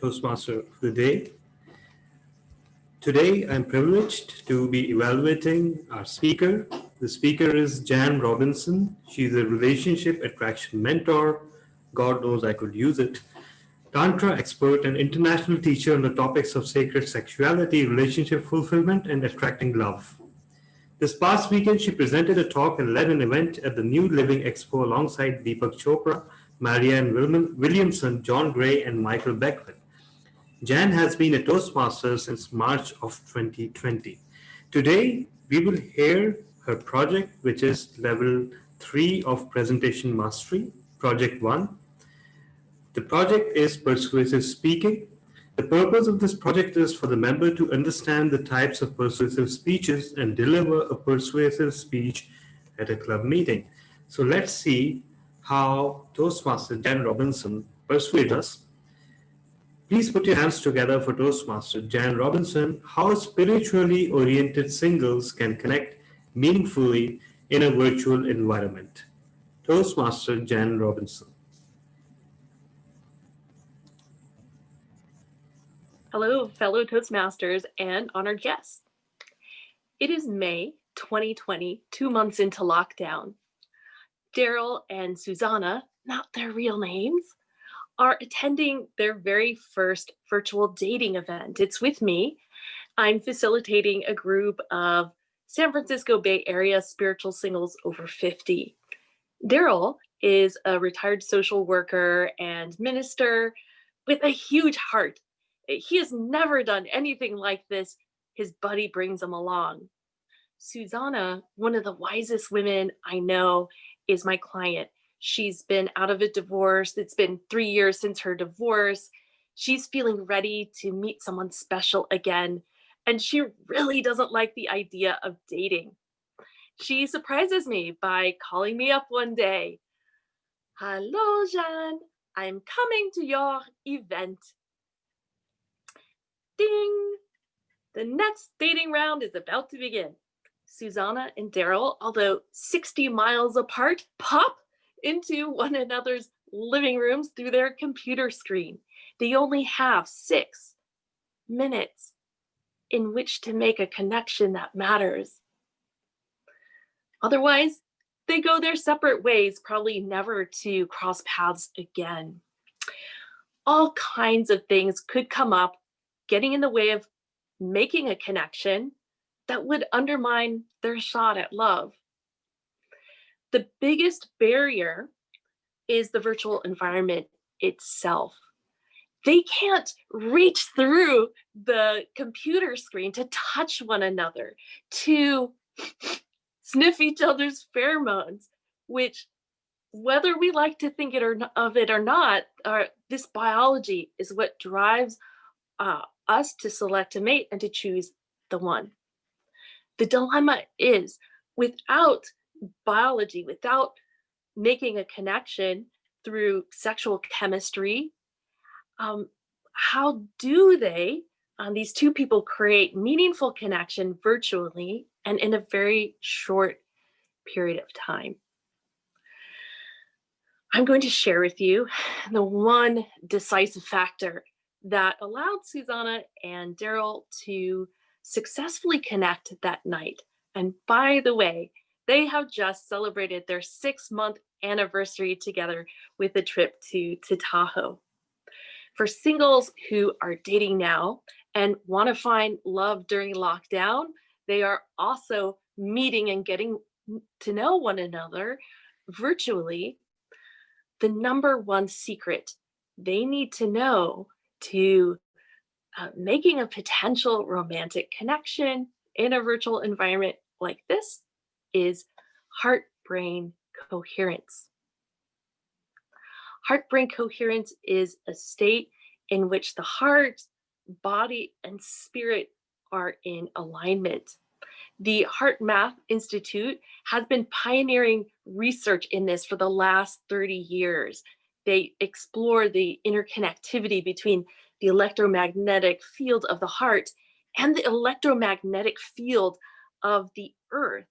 Toastmaster of the Day. Today, I'm privileged to be evaluating our speaker. The speaker is Jan Robinson. She's a relationship attraction mentor. God knows I could use it. Tantra expert and international teacher on the topics of sacred sexuality, relationship fulfillment, and attracting love. This past weekend, she presented a talk and led an event at the New Living Expo alongside Deepak Chopra, Marianne Williamson, John Gray, and Michael Beckwith. Jan has been a Toastmaster since March of 2020. Today, we will hear her project, which is level 3 of presentation mastery, project 1. The project is persuasive speaking. The purpose of this project is for the member to understand the types of persuasive speeches and deliver a persuasive speech at a club meeting. So let's see how Toastmaster Jan Robinson persuades us. Please put your hands together for Toastmaster Jan Robinson, how spiritually oriented singles can connect meaningfully in a virtual environment. Toastmaster Jan Robinson. Hello, fellow Toastmasters and honored guests. It is May 2020, 2 months into lockdown. Daryl and Susanna, not their real names, are attending their very first virtual dating event. It's with me. I'm facilitating a group of San Francisco Bay Area spiritual singles over 50. Daryl is a retired social worker and minister with a huge heart. He has never done anything like this. His buddy brings him along. Susanna, one of the wisest women I know, is my client. She's been out of a divorce. It's been 3 years since her divorce. She's feeling ready to meet someone special again, and she really doesn't like the idea of dating. She surprises me by calling me up one day. Hello, Jeanne. I'm coming to your event. Ding! The next dating round is about to begin. Susanna and Daryl, although 60 miles apart, pop into one another's living rooms through their computer screen. They only have 6 minutes in which to make a connection that matters. Otherwise, they go their separate ways, probably never to cross paths again. All kinds of things could come up, getting in the way of making a connection that would undermine their shot at love. The biggest barrier is the virtual environment itself. They can't reach through the computer screen to touch one another, to sniff each other's pheromones, which, whether we like to think of it or not, this biology is what drives us to select a mate and to choose the one. The dilemma is, without biology, without making a connection through sexual chemistry, how do these two people create meaningful connection virtually and in a very short period of time? I'm going to share with you the one decisive factor that allowed Susanna and Daryl to successfully connect that night. And by the way, they have just celebrated their 6-month anniversary together with a trip to Tahoe. For singles who are dating now and want to find love during lockdown, they are also meeting and getting to know one another virtually. The number one secret they need to know to making a potential romantic connection in a virtual environment like this is heart-brain coherence. Heart-brain coherence is a state in which the heart, body, and spirit are in alignment. The HeartMath Institute has been pioneering research in this for the last 30 years. They explore the interconnectivity between the electromagnetic field of the heart and the electromagnetic field of the earth.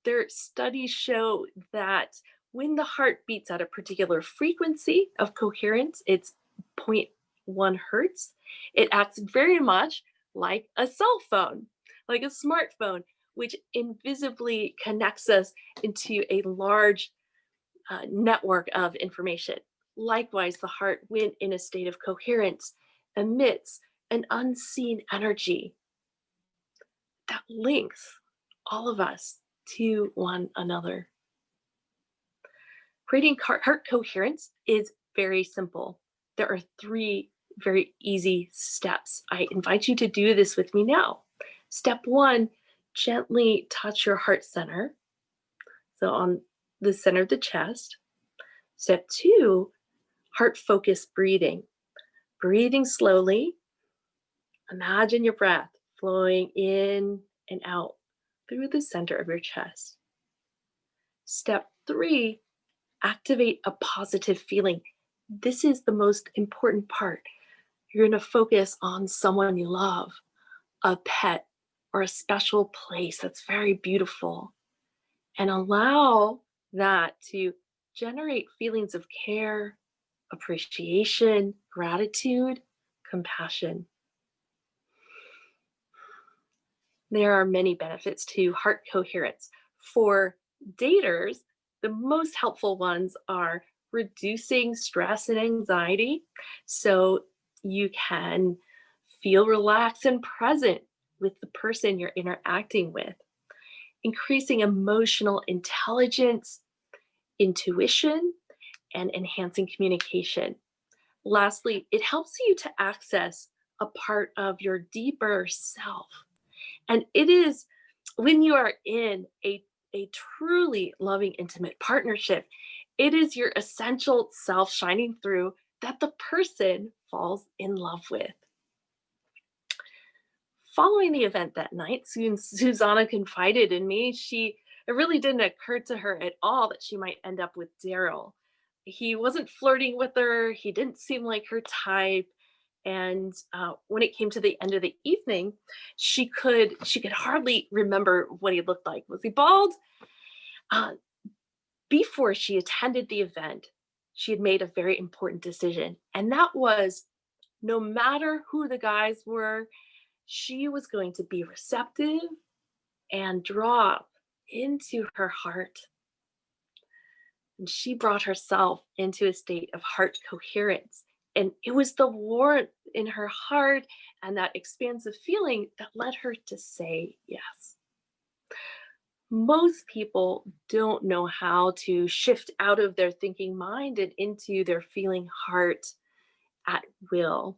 Their studies show that when the heart beats at a particular frequency of coherence, it's 0.1 hertz, it acts very much like a cell phone, like a smartphone, which invisibly connects us into a large network of information. Likewise, the heart, when in a state of coherence, emits an unseen energy that links all of us to one another. Creating heart coherence is very simple. There are 3 very easy steps. I invite you to do this with me now. Step 1, gently touch your heart center. So on the center of the chest. Step 2, heart focused breathing. Breathing slowly. Imagine your breath flowing in and out through the center of your chest. Step 3, activate a positive feeling. This is the most important part. You're going to focus on someone you love, a pet, or a special place that's very beautiful, and allow that to generate feelings of care, appreciation, gratitude, compassion. There are many benefits to heart coherence. For daters, the most helpful ones are reducing stress and anxiety so you can feel relaxed and present with the person you're interacting with, increasing emotional intelligence, intuition, and enhancing communication. Lastly, it helps you to access a part of your deeper self. And it is when you are in a truly loving, intimate partnership, it is your essential self shining through that the person falls in love with. Following the event that night, Susanna confided in me. It really didn't occur to her at all that she might end up with Daryl. He wasn't flirting with her. He didn't seem like her type. And when it came to the end of the evening, she could hardly remember what he looked like. Was he bald? Before she attended the event, she had made a very important decision. And that was, no matter who the guys were, she was going to be receptive and drop into her heart. And she brought herself into a state of heart coherence. And it was the warmth in her heart and that expansive feeling that led her to say yes. Most people don't know how to shift out of their thinking mind and into their feeling heart at will.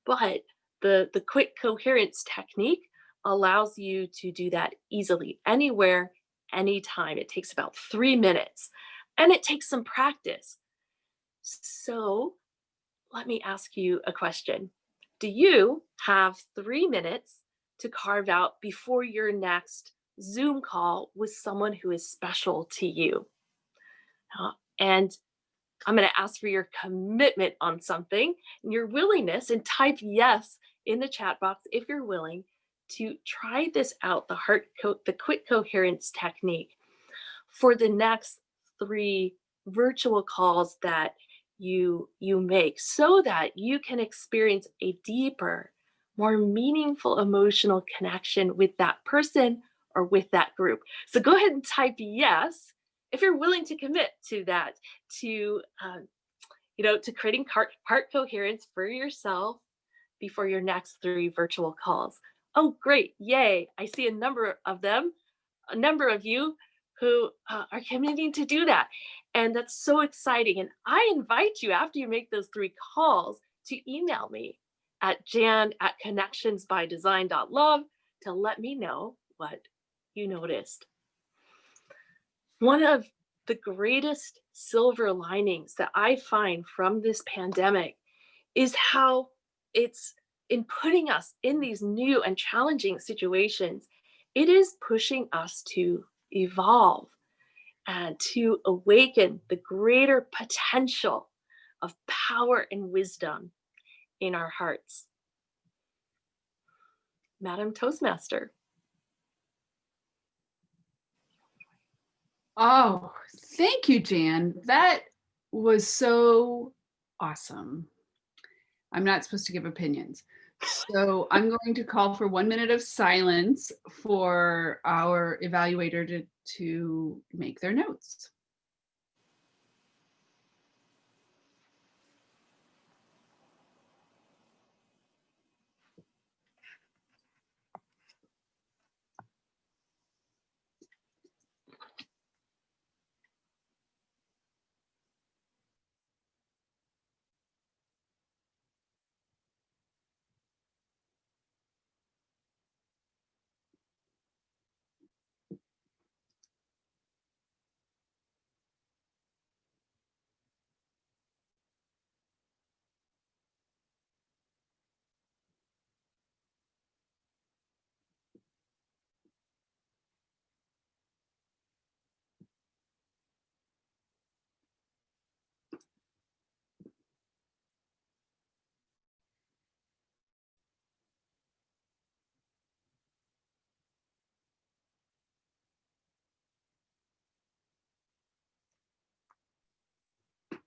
But the quick coherence technique allows you to do that easily, anywhere, anytime. It takes about 3 minutes, and it takes some practice. So let me ask you a question. Do you have 3 minutes to carve out before your next Zoom call with someone who is special to you? And I'm going to ask for your commitment on something and your willingness, and type yes in the chat box if you're willing to try this out, the quick coherence technique, for the next 3 virtual calls that you make, so that you can experience a deeper, more meaningful emotional connection with that person or with that group. So go ahead and type yes if you're willing to commit to that, to creating heart coherence for yourself before your next 3 virtual calls. Oh, great. Yay. I see a number of you who are committing to do that. And that's so exciting. And I invite you, after you make those 3 calls, to email me at jan@connectionsbydesign.love to let me know what you noticed. One of the greatest silver linings that I find from this pandemic is how it's in putting us in these new and challenging situations. It is pushing us to evolve and to awaken the greater potential of power and wisdom in our hearts. Madam Toastmaster. Oh, thank you, Jan. That was so awesome. I'm not supposed to give opinions. So I'm going to call for 1 minute of silence for our evaluator to make their notes.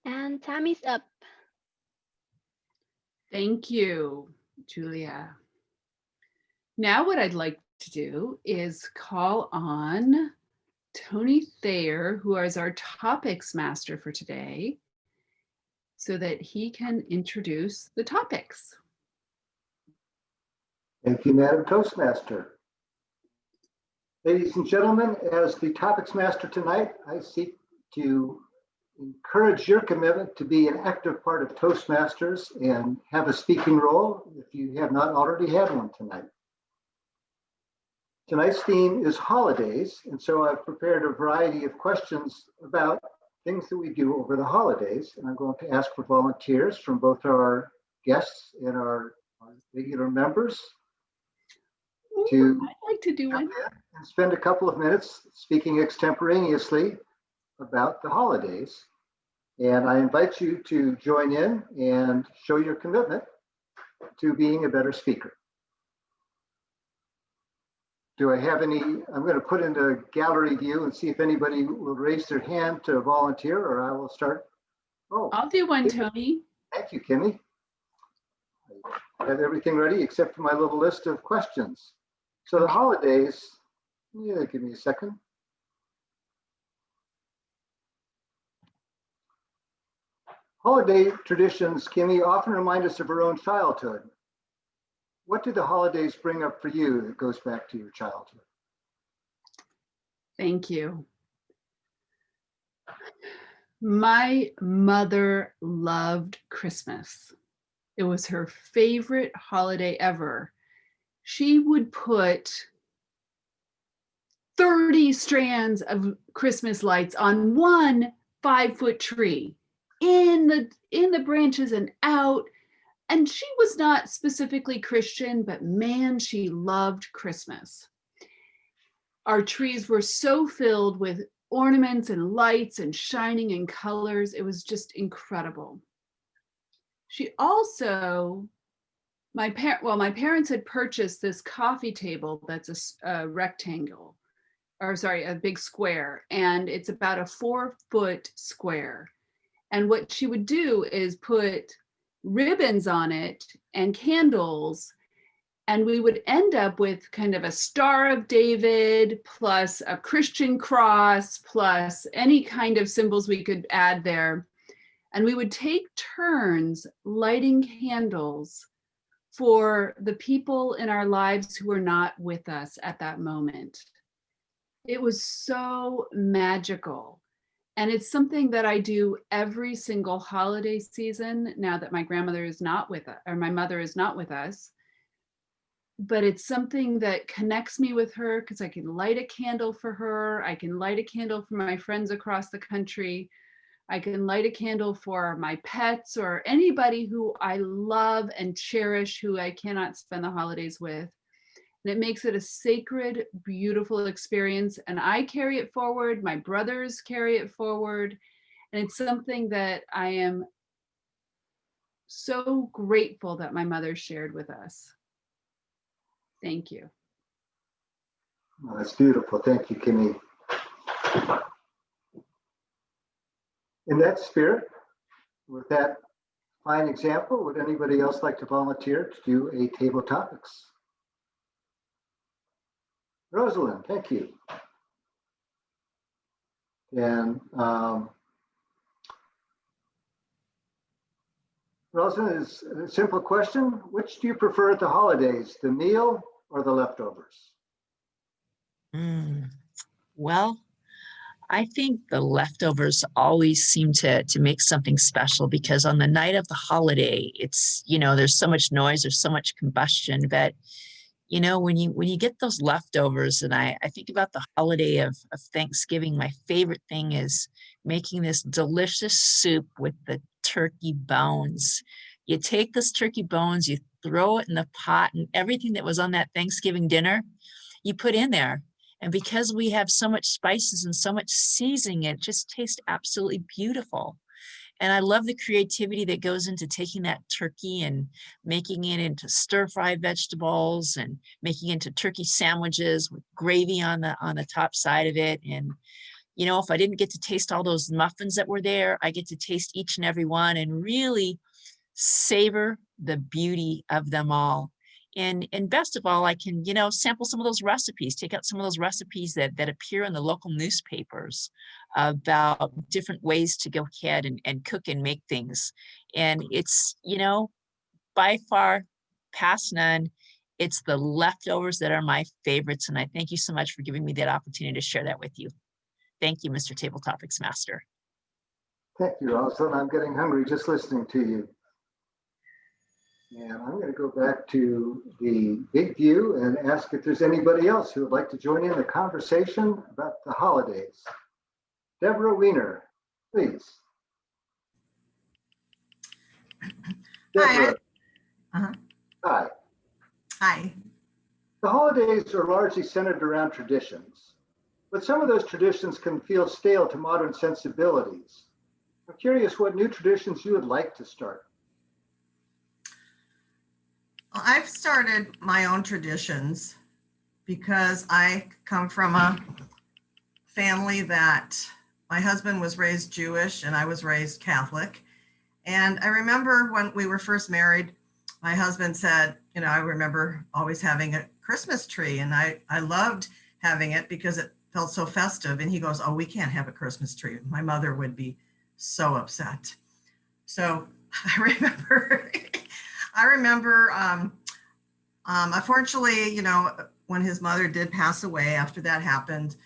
And time is up. Thank you, Julia. Now what I'd like to do is call on Tony Thayer, who is our topics master for today, so that he can introduce the topics. Thank you, Madam Toastmaster. Ladies and gentlemen, as the topics master tonight, I seek to encourage your commitment to be an active part of Toastmasters and have a speaking role if you have not already had one tonight. Tonight's theme is holidays, and so I've prepared a variety of questions about things that we do over the holidays, and I'm going to ask for volunteers from both our guests and our regular members to I'd like to do one and spend a couple of minutes speaking extemporaneously about the holidays. And I invite you to join in and show your commitment to being a better speaker. Do I have any? I'm going to put into gallery view and see if anybody will raise their hand to volunteer, or I will start. Oh, I'll do one, Tony. Thank you, Kimmy. I have everything ready except for my little list of questions. So the holidays, yeah, give me a second. Holiday traditions, Kimmy, often remind us of our own childhood. What do the holidays bring up for you that goes back to your childhood? Thank you. My mother loved Christmas. It was her favorite holiday ever. She would put 30 strands of Christmas lights on one 5-foot tree in the branches and out. And she was not specifically Christian, but man, she loved Christmas. Our trees were so filled with ornaments and lights and shining in colors. It was just incredible. She also, my parents had purchased this coffee table that's a rectangle, or sorry, a big square, and it's about a 4-foot square. And what she would do is put ribbons on it and candles, and we would end up with kind of a Star of David plus a Christian cross plus any kind of symbols we could add there. And we would take turns lighting candles for the people in our lives who were not with us at that moment. It was so magical. And it's something that I do every single holiday season now that my grandmother is not with us, or my mother is not with us. But it's something that connects me with her because I can light a candle for her. I can light a candle for my friends across the country. I can light a candle for my pets or anybody who I love and cherish who I cannot spend the holidays with. And it makes it a sacred, beautiful experience. And I carry it forward. My brothers carry it forward. And it's something that I am so grateful that my mother shared with us. Thank you. Oh, that's beautiful. Thank you, Kimmy. In that spirit, with that fine example, would anybody else like to volunteer to do a table topics? Rosalind, thank you. And Rosalind, is a simple question. Which do you prefer at the holidays, the meal or the leftovers? Well, I think the leftovers always seem to make something special because on the night of the holiday, it's, there's so much noise, there's so much combustion, but when you get those leftovers, and I think about the holiday of Thanksgiving, my favorite thing is making this delicious soup with the turkey bones. You take this turkey bones, you throw it in the pot, and everything that was on that Thanksgiving dinner, you put in there. And because we have so much spices and so much seasoning, it just tastes absolutely beautiful. And I love the creativity that goes into taking that turkey and making it into stir-fried vegetables and making it into turkey sandwiches with gravy on the top side of it. And, if I didn't get to taste all those muffins that were there, I get to taste each and every one and really savor the beauty of them all. And best of all, I can, sample some of those recipes, take out some of those recipes that appear in the local newspapers about different ways to go ahead and cook and make things. And it's, by far past none, it's the leftovers that are my favorites. And I thank you so much for giving me that opportunity to share that with you. Thank you, Mr. Table Topics Master. Thank you, Rosalind. I'm getting hungry just listening to you. And I'm going to go back to the big view and ask if there's anybody else who would like to join in the conversation about the holidays. Deborah Weiner, please. Deborah. Hi. Hi. Hi. The holidays are largely centered around traditions, but some of those traditions can feel stale to modern sensibilities. I'm curious what new traditions you would like to start. Well, I've started my own traditions because I come from a family that my husband was raised Jewish and I was raised Catholic. And I remember when we were first married, my husband said, I remember always having a Christmas tree, and I loved having it because it felt so festive. And he goes, "Oh, we can't have a Christmas tree. My mother would be so upset." So I remember, unfortunately, when his mother did pass away after that happened,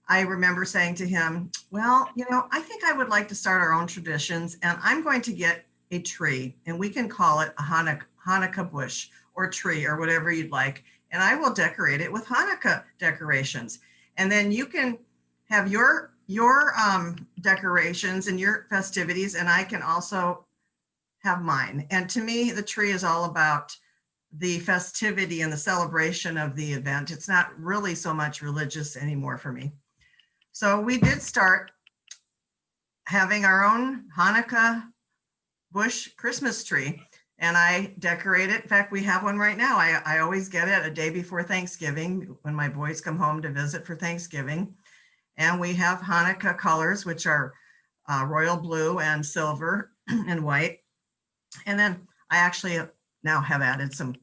I remember saying to him, "Well, I think I would like to start our own traditions, and I'm going to get a tree, and we can call it a Hanukkah bush or tree or whatever you'd like, and I will decorate it with Hanukkah decorations. And then you can have your decorations and your festivities, and I can also have mine." And to me, the tree is all about the festivity and the celebration of the event. It's not really so much religious anymore for me. So we did start having our own Hanukkah bush Christmas tree, and I decorate it. In fact, we have one right now. I always get it a day before Thanksgiving when my boys come home to visit for Thanksgiving. And we have Hanukkah colors, which are royal blue and silver and white. And then I actually now have added some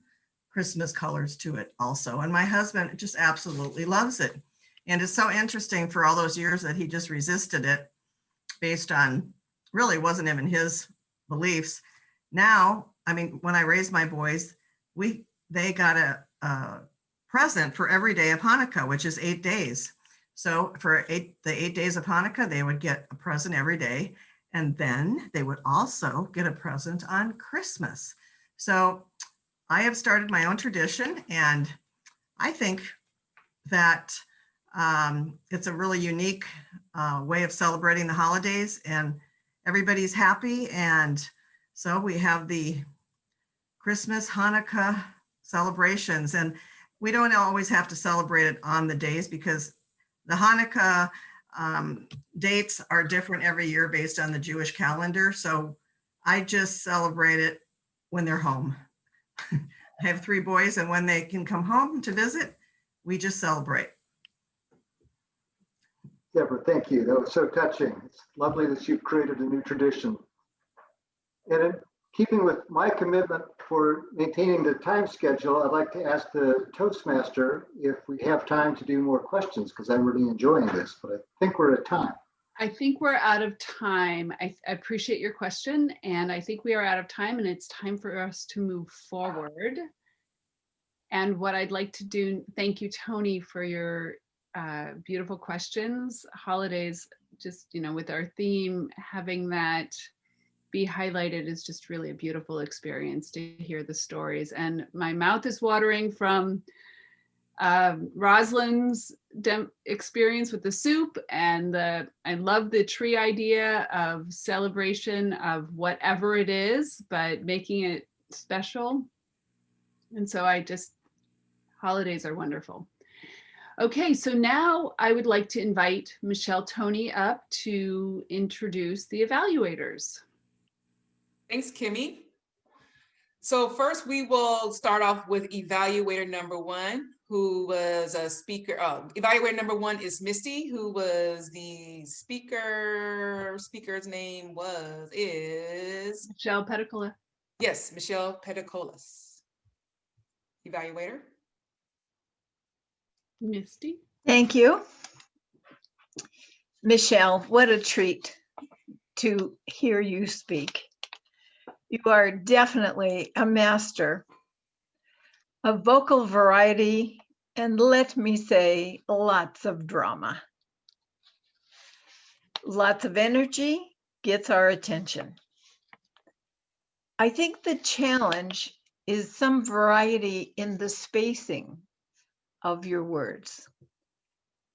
Christmas colors to it also. And my husband just absolutely loves it. And it's so interesting, for all those years that he just resisted it based on, really wasn't even his beliefs. Now, when I raised my boys, they got a present for every day of Hanukkah, which is 8 days. So for the 8 days of Hanukkah, they would get a present every day. And then they would also get a present on Christmas. So I have started my own tradition, and I think that it's a really unique way of celebrating the holidays, and everybody's happy. And so we have the Christmas, Hanukkah celebrations, and we don't always have to celebrate it on the days, because the Hanukkah dates are different every year based on the Jewish calendar. So I just celebrate it when they're home. I have 3 boys, and when they can come home to visit, we just celebrate. Deborah, thank you. That was so touching. It's lovely that you've created a new tradition. And in keeping with my commitment for maintaining the time schedule, I'd like to ask the Toastmaster if we have time to do more questions, because I'm really enjoying this, but I think we're at time. I think we're out of time. I appreciate your question, and I think we are out of time, and it's time for us to move forward. And what I'd like to do, thank you, Tony, for your beautiful questions. Holidays, just, with our theme, having that be highlighted is just really a beautiful experience to hear the stories. And my mouth is watering from Rosalind's experience with the soup, and I love the tree idea of celebration of whatever it is, but making it special. And so holidays are wonderful. Okay, so now I would like to invite Michelle Tony up to introduce the evaluators. Thanks, Kimmy. So first we will start off with evaluator number 1, who was a speaker. Evaluator number 1 is Misty, who was the speaker. Speaker's name is Michelle Pedicola. Yes, Michelle Pedicolas. Evaluator. Misty. Thank you. Michelle, what a treat to hear you speak. You are definitely a master of vocal variety, and let me say, lots of drama. Lots of energy gets our attention. I think the challenge is some variety in the spacing of your words.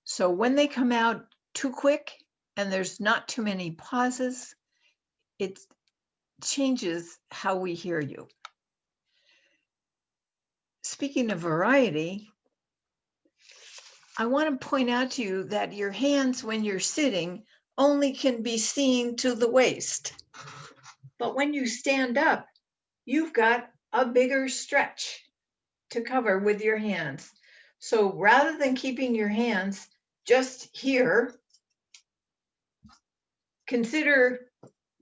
So when they come out too quick and there's not too many pauses, it changes how we hear you. Speaking of variety, I want to point out to you that your hands when you're sitting only can be seen to the waist. But when you stand up, you've got a bigger stretch to cover with your hands. So rather than keeping your hands just here, consider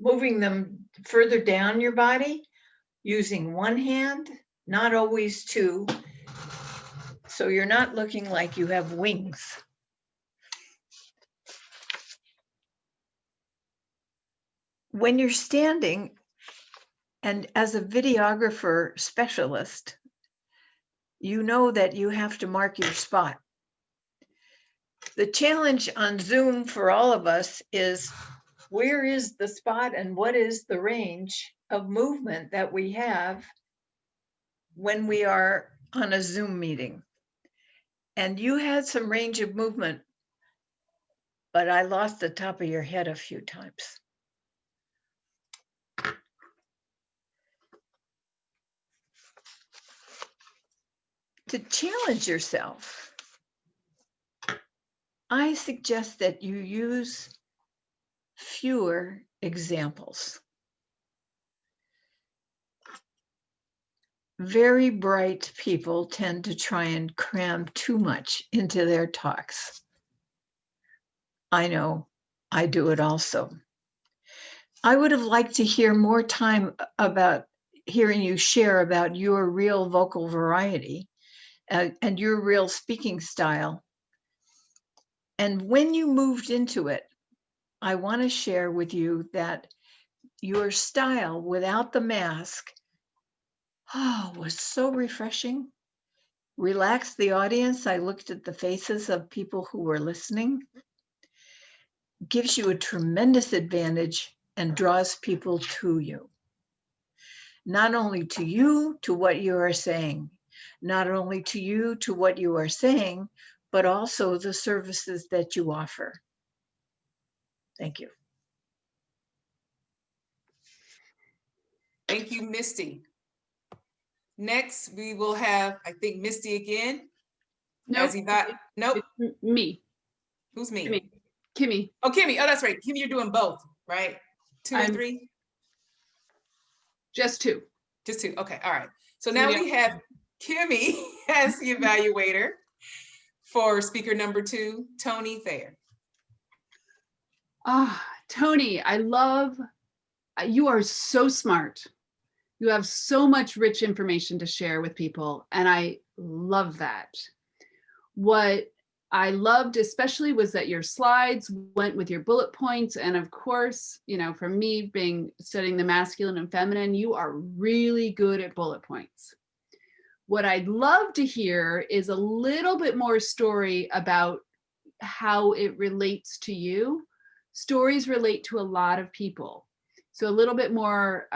moving them further down your body using one hand, not always two. So you're not looking like you have wings. When you're standing, and as a videographer specialist, you know that you have to mark your spot. The challenge on Zoom for all of us is, where is the spot and what is the range of movement that we have when we are on a Zoom meeting? And you had some range of movement, but I lost the top of your head a few times. To challenge yourself, I suggest that you use fewer examples. Very bright people tend to try and cram too much into their talks. I know, I do it also. I would have liked to hear more time about hearing you share about your real vocal variety and your real speaking style. And when you moved into it, I want to share with you that your style without the mask was so refreshing. Relaxed the audience. I looked at the faces of people who were listening. Gives you a tremendous advantage and draws people to you. Not only to you, to what you are saying, not only to you, to what you are saying, but also the services that you offer. Thank you. Thank you, Misty. Next, we will have, I think, Misty again. Nope. Nope. It's me. Who's me? Kimmy. Oh, Kimmy. Oh, that's right. Kimmy, you're doing both, right? Two or three? Just two. Just two. Okay. All right. So now we have Kimmy as the evaluator for speaker number 2, Tony Thayer. Tony, you are so smart. You have so much rich information to share with people, and I love that. What I loved especially was that your slides went with your bullet points, and of course, you know, for me studying the masculine and feminine, you are really good at bullet points. What I'd love to hear is a little bit more story about how it relates to you. Stories relate to a lot of people. So a little bit more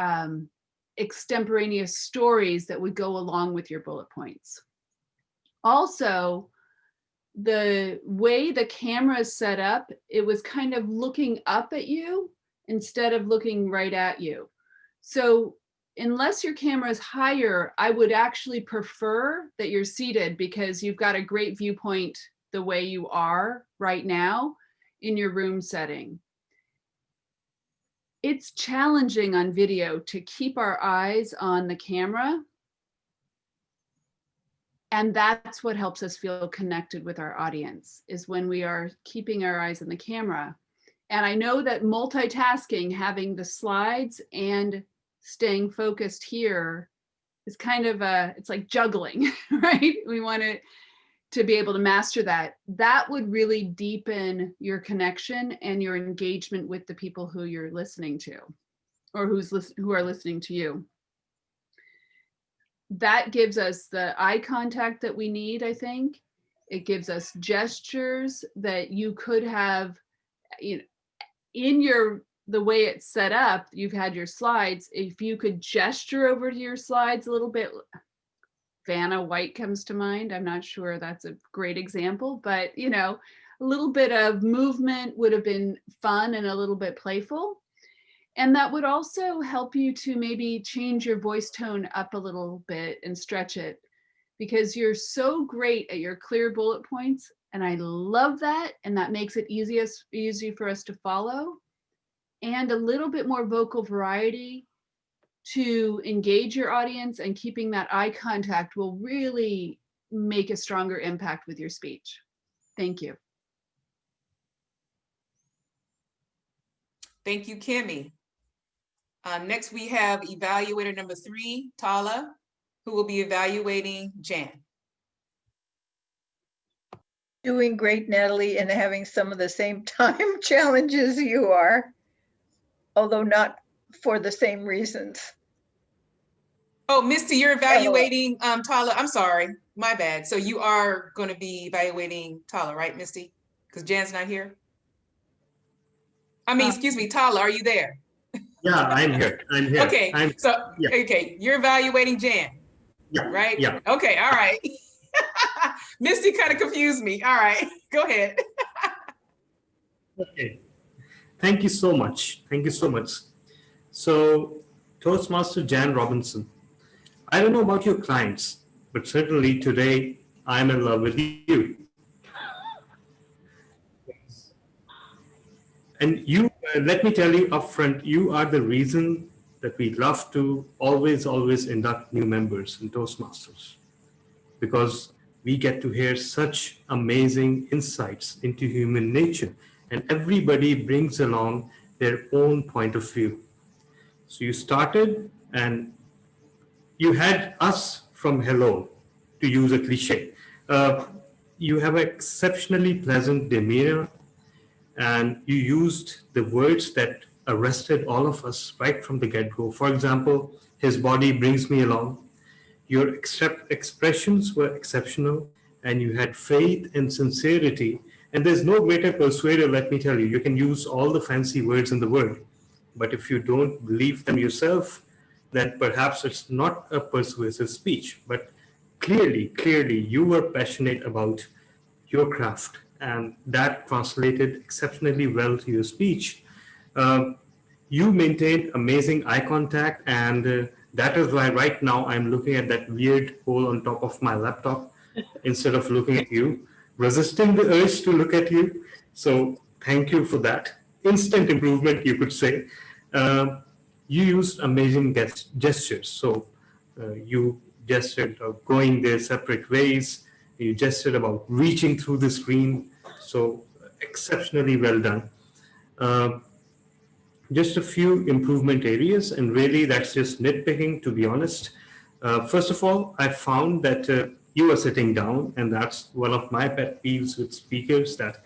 extemporaneous stories that would go along with your bullet points. Also, the way the camera is set up, it was kind of looking up at you instead of looking right at you. So unless your camera is higher, I would actually prefer that you're seated because you've got a great viewpoint the way you are right now in your room setting. It's challenging on video to keep our eyes on the camera. And that's what helps us feel connected with our audience, is when we are keeping our eyes on the camera. And I know that multitasking, having the slides and staying focused here is kind of it's like juggling, right? We want to be able to master that. That would really deepen your connection and your engagement with the people who you're listening to, or who are listening to you. That gives us the eye contact that we need, I think. It gives us gestures that you could have, you know, in the way it's set up. You've had your slides. If you could gesture over to your slides a little bit, Vanna White comes to mind. I'm not sure that's a great example, but you know, a little bit of movement would have been fun and a little bit playful. And that would also help you to maybe change your voice tone up a little bit and stretch it, because you're so great at your clear bullet points. And I love that. And that makes it easy for us to follow. And a little bit more vocal variety to engage your audience, and keeping that eye contact will really make a stronger impact with your speech. Thank you. Thank you, Kimmy. Next, we have evaluator number 3, Tala, who will be evaluating Jan. Doing great, Natalie, and having some of the same time challenges you are, although not for the same reasons. Oh, Misty, you're evaluating Tala. I'm sorry, my bad. So you are going to be evaluating Tala, right, Misty? Because Jan's not here. I mean, excuse me, Tala, are you there? Yeah, I'm here. I'm here. Okay, okay, you're evaluating Jan, right? Yeah. Okay, all right. Misty kind of confused me. All right, go ahead. Okay. Thank you so much. Thank you so much. So, Toastmaster Jan Robinson, I don't know about your clients, but certainly today I'm in love with you. And you, let me tell you upfront, you are the reason that we love to always induct new members in Toastmasters, because we get to hear such amazing insights into human nature, and everybody brings along their own point of view. So you started and you had us from hello, to use a cliche. You have an exceptionally pleasant demeanor, and you used the words that arrested all of us right from the get-go. For example, his body brings me along. Your expressions were exceptional, and you had faith and sincerity. And there's no greater persuader, let me tell you. You can use all the fancy words in the world, but if you don't believe them yourself, then perhaps it's not a persuasive speech. But clearly, you were passionate about your craft, and that translated exceptionally well to your speech. You maintained amazing eye contact, and that is why right now I'm looking at that weird hole on top of my laptop instead of looking at you, resisting the urge to look at you. So thank you for that. Instant improvement, you could say. You used amazing gestures. So you gestured of going their separate ways. You gestured about reaching through the screen. So exceptionally well done. Just a few improvement areas, and really that's just nitpicking, to be honest. First of all, I found that you were sitting down, and that's one of my pet peeves with speakers, that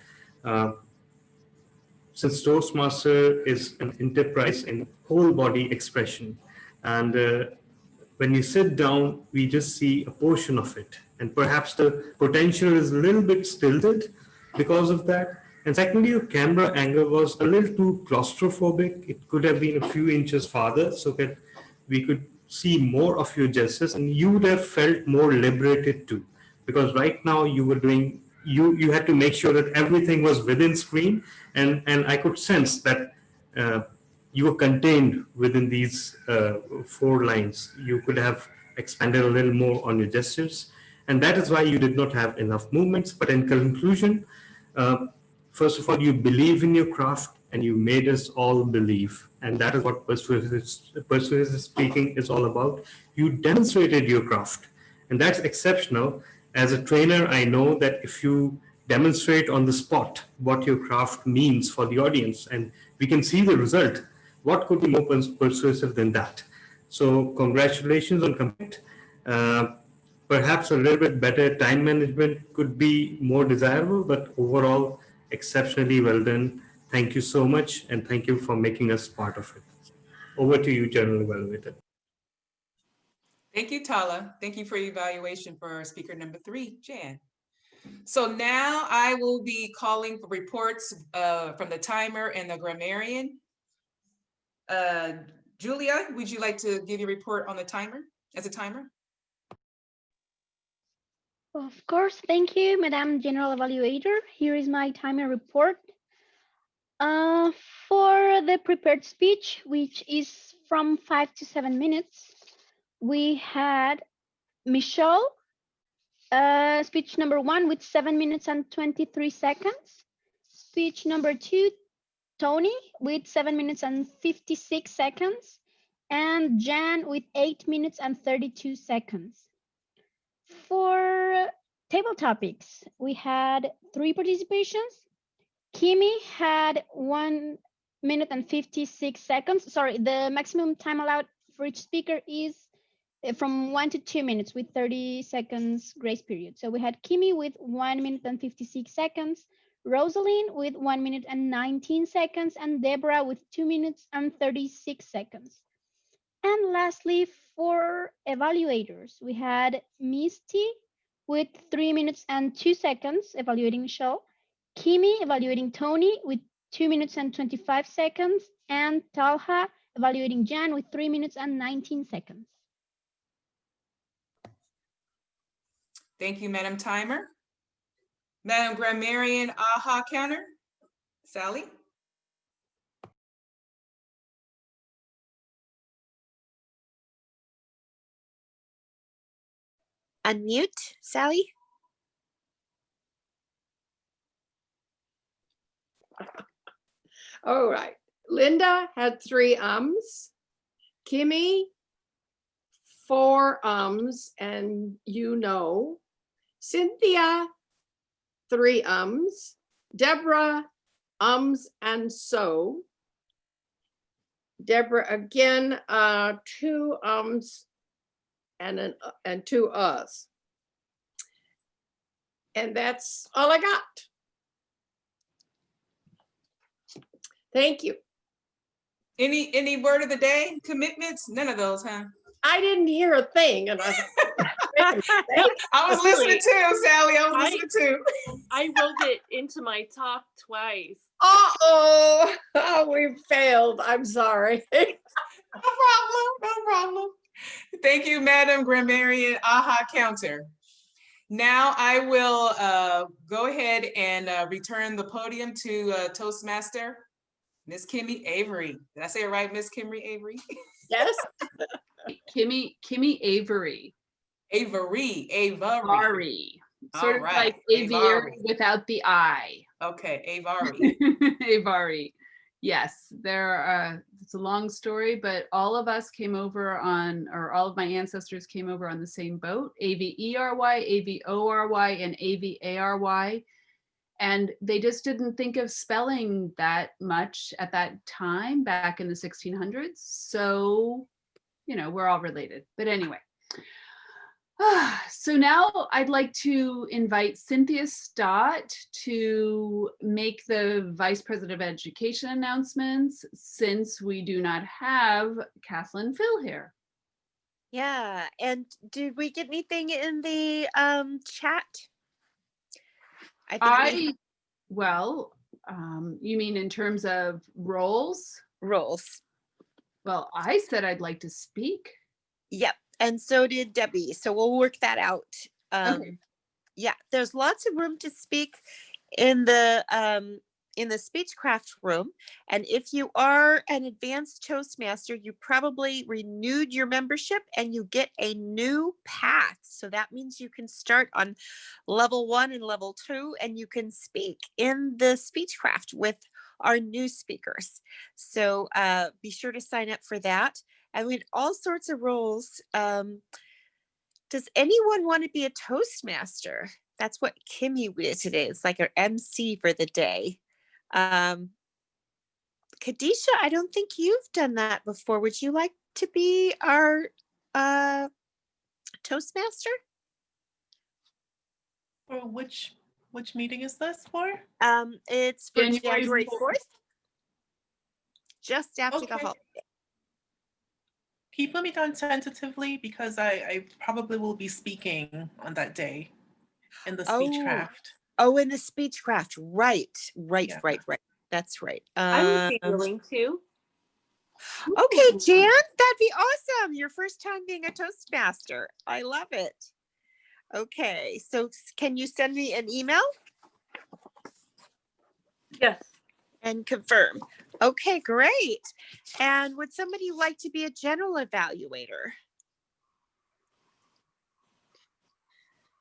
since Toastmaster is an enterprise in whole body expression, and when you sit down, we just see a portion of it, and perhaps the potential is a little bit stilted because of that. And secondly, your camera angle was a little too claustrophobic. It could have been a few inches farther so that we could see more of your gestures, and you would have felt more liberated too. Because right now you were doing, you had to make sure that everything was within screen, and I could sense that you were contained within these 4 lines. You could have expanded a little more on your gestures, and that is why you did not have enough movements. But in conclusion, first of all, you believe in your craft, and you made us all believe. And that is what persuasive speaking is all about. You demonstrated your craft, and that's exceptional. As a trainer, I know that if you demonstrate on the spot what your craft means for the audience, and we can see the result, what could be more persuasive than that? So congratulations on commit. Perhaps a little bit better time management could be more desirable, but overall, exceptionally well done. Thank you so much, and thank you for making us part of it. Over to you, General Evaluator. Thank you, Tala. Thank you for your evaluation for speaker number 3, Jan. So now I will be calling for reports from the timer and the grammarian. Julia, would you like to give your report on the timer, as a timer? Of course, thank you, Madam General Evaluator. Here is my timer report. For the prepared speech, which is from 5 to 7 minutes, we had Michelle, speech number 1 with 7 minutes and 23 seconds. Speech number 2, Tony with 7 minutes and 56 seconds. And Jan with 8 minutes and 32 seconds. For table topics, we had 3 participations. Kimi had 1 minute and 56 seconds. Sorry, the maximum time allowed for each speaker is from 1 to 2 minutes with 30 seconds grace period. So we had Kimi with 1 minute and 56 seconds, Rosalind with 1 minute and 19 seconds, and Deborah with 2 minutes and 36 seconds. And lastly, for evaluators, we had Misty with 3 minutes and 2 seconds evaluating Michelle, Kimi evaluating Tony with 2 minutes and 25 seconds, and Talha evaluating Jan with 3 minutes and 19 seconds. Thank you, Madam Timer. Madam Grammarian AHA Counter, Sally. Unmute, Sally. All right. Linda had 3 ums. Kimmy, 4 ums, and you know. Cynthia, 3 ums. Deborah, ums and so. Deborah again, 2 ums and 2 uhs. And that's all I got. Thank you. Any word of the day? Commitments? None of those, huh? I didn't hear a thing, and I I was listening too, Sally. I was listening too. I wrote it into my talk twice. Uh-oh. Oh, we failed. I'm sorry. No problem. No problem. Thank you, Madam Grammarian AHA Counter. Now I will go ahead and return the podium to Toastmaster, Miss Kimmy Avery. Did I say it right, Miss Kimmy Avery? Yes. Kimmy Avery. Avery. Sort of like aviary without the I. Okay, Avari. Avari. Yes, it's a long story, but all of us came over on, or all of my ancestors came over on the same boat, A-V-E-R-Y, A-V-O-R-Y, and A-V-A-R-Y. And they just didn't think of spelling that much at that time back in the 1600s. So, you know, we're all related. But anyway. So now I'd like to invite Cynthia Stott to make the Vice President of Education announcements, since we do not have Kathleen Phil here. Yeah, and did we get anything in the chat? You mean in terms of roles? Roles. Well, I said I'd like to speak. Yep. And so did Debbie. So we'll work that out. Okay. Yeah, there's lots of room to speak in the Speechcraft room. And if you are an advanced Toastmaster, you probably renewed your membership and you get a new path. So that means you can start on level 1 and level 2, and you can speak in the Speechcraft with our new speakers. So be sure to sign up for that. And we had all sorts of roles. Does anyone want to be a Toastmaster? That's what Kimmy did today. It's like our MC for the day. Kadisha, I don't think you've done that before. Would you like to be our Toastmaster? For which meeting is this for? It's for January 4th. Just after the holiday. Can you put me down tentatively, because I probably will be speaking on that day in the Speechcraft. Oh, in the Speechcraft, right. That's right. I would be willing to. Okay, Jan, that'd be awesome. Your first time being a Toastmaster. I love it. Okay, so can you send me an email? Yes. And confirm. Okay, great. And would somebody like to be a general evaluator?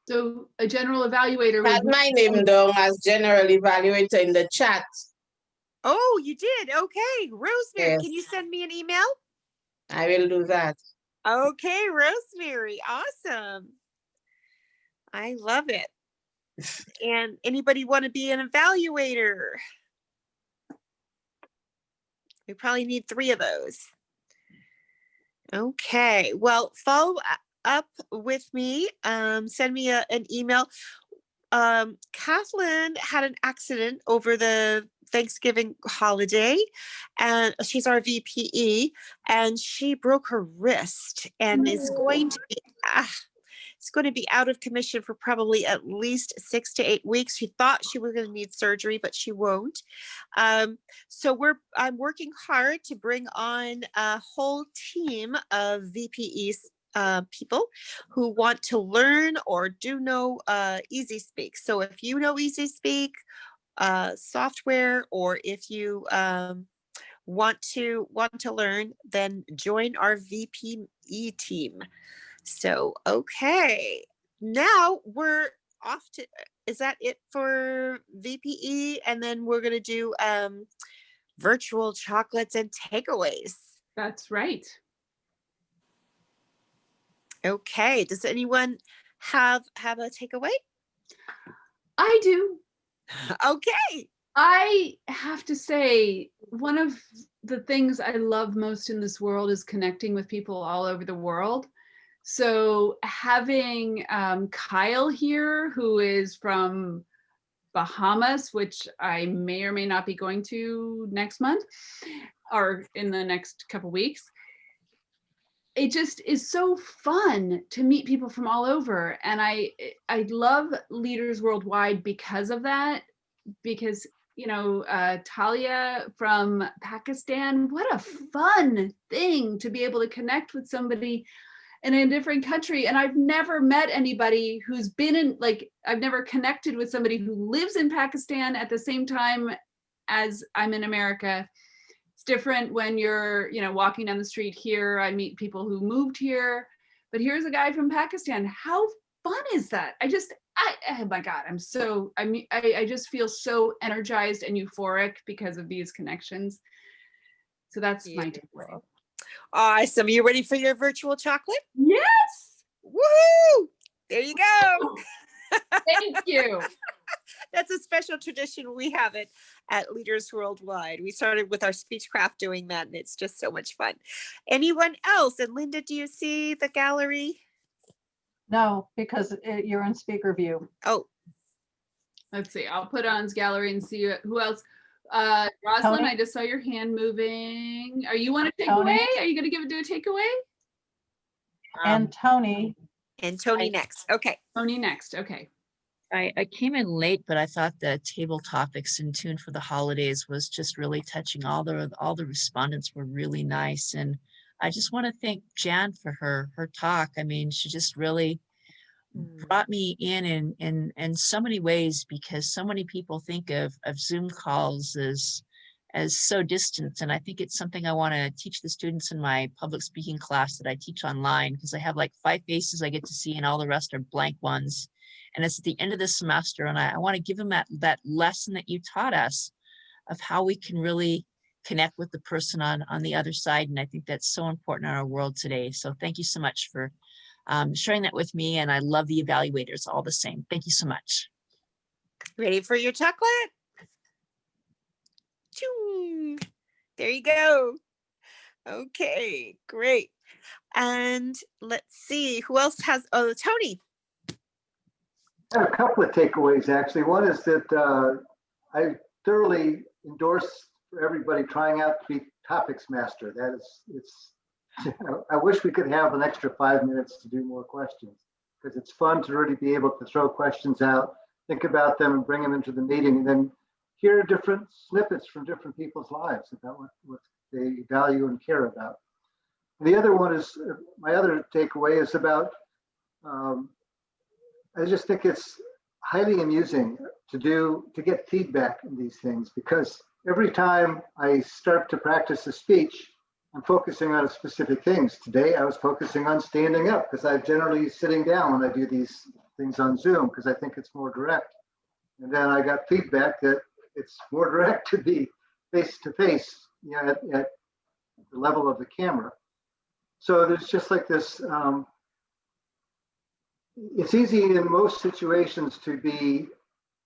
So a general evaluator. Had my name down as general evaluator in the chat. Oh, you did? Okay. Rosemary, Yes. Can you send me an email? I will do that. Okay, Rosemary. Awesome. I love it. And anybody want to be an evaluator? We probably need 3 of those. Okay, well, follow up with me. Send me an email. Kathleen had an accident over the Thanksgiving holiday, and she's our VPE, and she broke her wrist and is going to be it's going to be out of commission for probably at least 6 to 8 weeks. She thought she was going to need surgery, but she won't. So I'm working hard to bring on a whole team of VPEs, people who want to learn or do know Easy Speak. So if you know Easy Speak software, or if you want to learn, then join our VPE team. So, okay, now we're off to, is that it for VPE? And then we're going to do virtual chocolates and takeaways. That's right. Okay, does anyone have a takeaway? I do. Okay. I have to say, one of the things I love most in this world is connecting with people all over the world. So having Kyle here, who is from Bahamas, which I may or may not be going to next month or in the next couple weeks, it just is so fun to meet people from all over. And I love Leaders Worldwide because of that, because, you know, Talia from Pakistan, what a fun thing to be able to connect with somebody in a different country. And I've never met anybody who's been in, like, I've never connected with somebody who lives in Pakistan at the same time as I'm in America. It's different when you're, you know, walking down the street here. I meet people who moved here, but here's a guy from Pakistan. How fun is that? Oh my God, I just feel so energized and euphoric because of these connections. So that's my takeaway. Awesome. Are you ready for your virtual chocolate? Yes. Woohoo! There you go. Thank you. That's a special tradition. We have it at Leaders Worldwide. We started with our Speechcraft doing that, and it's just so much fun. Anyone else? And Linda, do you see the gallery? No, because you're in speaker view. Oh. Let's see. I'll put on gallery and see who else. Rosalind, I just saw your hand moving. Are you want to take away? Are you going to do a takeaway? And Tony. And Tony next. Okay. Tony next. Okay. I came in late, but I thought the table topics in Tune for the Holidays was just really touching. All the respondents were really nice. And I just want to thank Jan for her talk. I mean, she just really brought me in so many ways, because so many people think of Zoom calls as so distant. And I think it's something I want to teach the students in my public speaking class that I teach online, because I have like 5 faces I get to see and all the rest are blank ones. And it's at the end of the semester, and I want to give them that lesson that you taught us of how we can really connect with the person on the other side. And I think that's so important in our world today. So thank you so much for sharing that with me. And I love the evaluators all the same. Thank you so much. Ready for your chocolate? Choo. There you go. Okay, great. And let's see, who else has, Tony. I have a couple of takeaways, actually. One is that I thoroughly endorse for everybody trying out to be Topics Master. I wish we could have an extra 5 minutes to do more questions, because it's fun to really be able to throw questions out, think about them and bring them into the meeting, and then hear different snippets from different people's lives about what they value and care about. And the other one is, my other takeaway is about, I just think it's highly amusing to get feedback in these things, because every time I start to practice a speech, I'm focusing on specific things. Today, I was focusing on standing up, because I'm generally sitting down when I do these things on Zoom, because I think it's more direct. And then I got feedback that it's more direct to be face-to-face, you know, at the level of the camera. So there's just like this, it's easy in most situations to be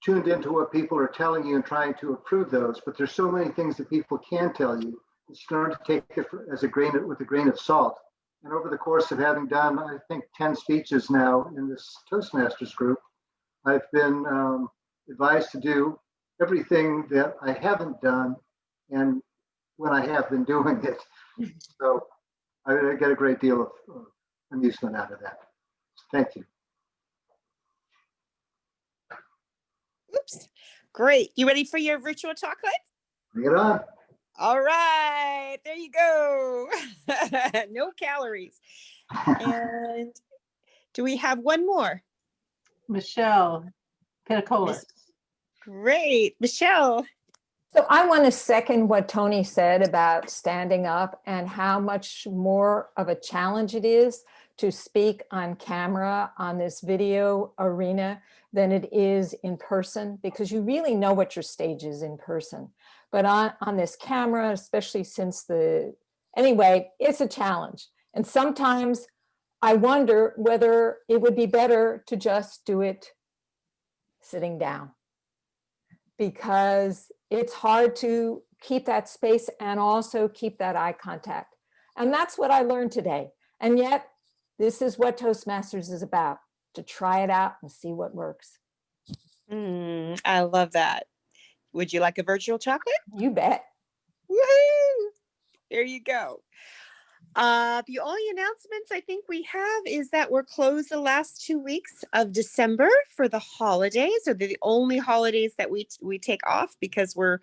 tuned into what people are telling you and trying to approve those, but there's so many things that people can tell you Just learn to take it as with a grain of salt. And over the course of having done, I think, 10 speeches now in this Toastmasters group, I've been advised to do everything that I haven't done, and when I have been doing it. So I get a great deal of amusement out of that. Thank you. Oops. Great. You ready for your virtual chocolate? Bring it on. All right. There you go. No calories. And do we have one more? Michelle Pinacolis. Great. Michelle. So I want to second what Tony said about standing up and how much more of a challenge it is to speak on camera on this video arena than it is in person, because you really know what your stage is in person. But on this camera, especially since anyway, it's a challenge. And sometimes I wonder whether it would be better to just do it sitting down, because it's hard to keep that space and also keep that eye contact. And that's what I learned today. And yet, this is what Toastmasters is about, to try it out and see what works. I love that. Would you like a virtual chocolate? You bet. Woohoo! There you go. The only announcements I think we have is that we're closed the last 2 weeks of December for the holidays, or the only holidays that we take off because we're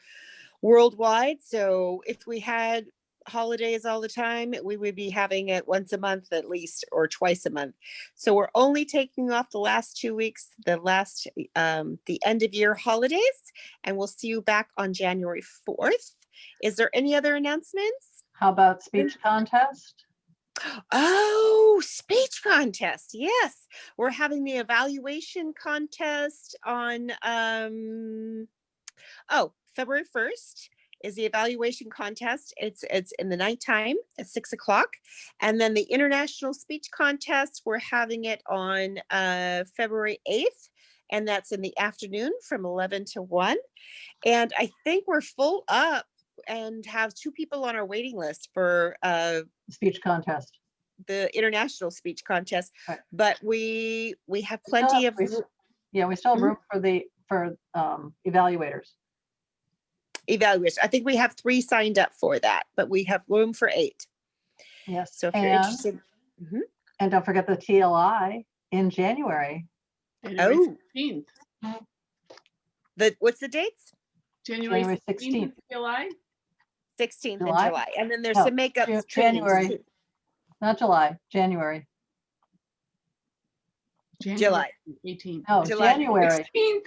worldwide. So if we had holidays all the time, we would be having it once a month at least, or twice a month. So we're only taking off the last 2 weeks, the end of year holidays, and we'll see you back on January 4th. Is there any other announcements? How about speech contest? Oh, speech contest. Yes. We're having the evaluation contest on February 1st is the evaluation contest. It's in the nighttime at 6 o'clock. And then the international speech contest, we're having it on February 8th. And that's in the afternoon from 11 to 1. And I think we're full up and have 2 people on our waiting list for speech contest, the international speech contest. Right. But we have plenty of we still have room for evaluators. I think we have 3 signed up for that, but we have room for 8. Yes. So if you're interested. And don't forget the TLI in January. Oh, 16th. What's the dates? January 16th. July. 16th in July? July. And then there's No, some makeup trainings January. too. Not July, January. July 18th. No, July January. 16th.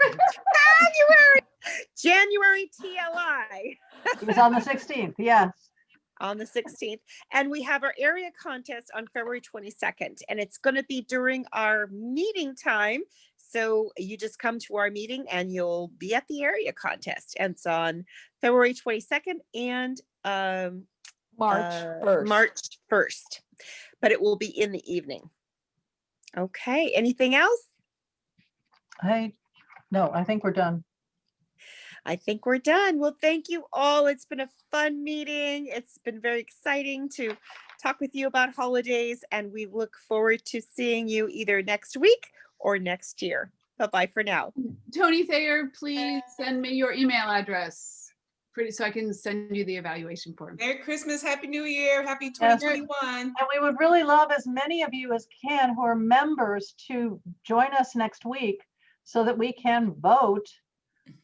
January TLI. It was on the 16th, yes. On the 16th. And we have our area contest on February 22nd. And it's going to be during our meeting time. So you just come to our meeting and you'll be at the area contest. And it's on February 22nd and March 1st. But it will be in the evening. Okay. Anything else? No, I think we're done. I think we're done. Well, thank you all. It's been a fun meeting. It's been very exciting to talk with you about holidays, and we look forward to seeing you either next week or next year. Bye-bye for now. Tony Thayer, please send me your email address so I can send you the evaluation form. Merry Christmas, Happy New Year, Happy Yes. 2021. And we would really love as many of you as can who are members to join us next week so that we can vote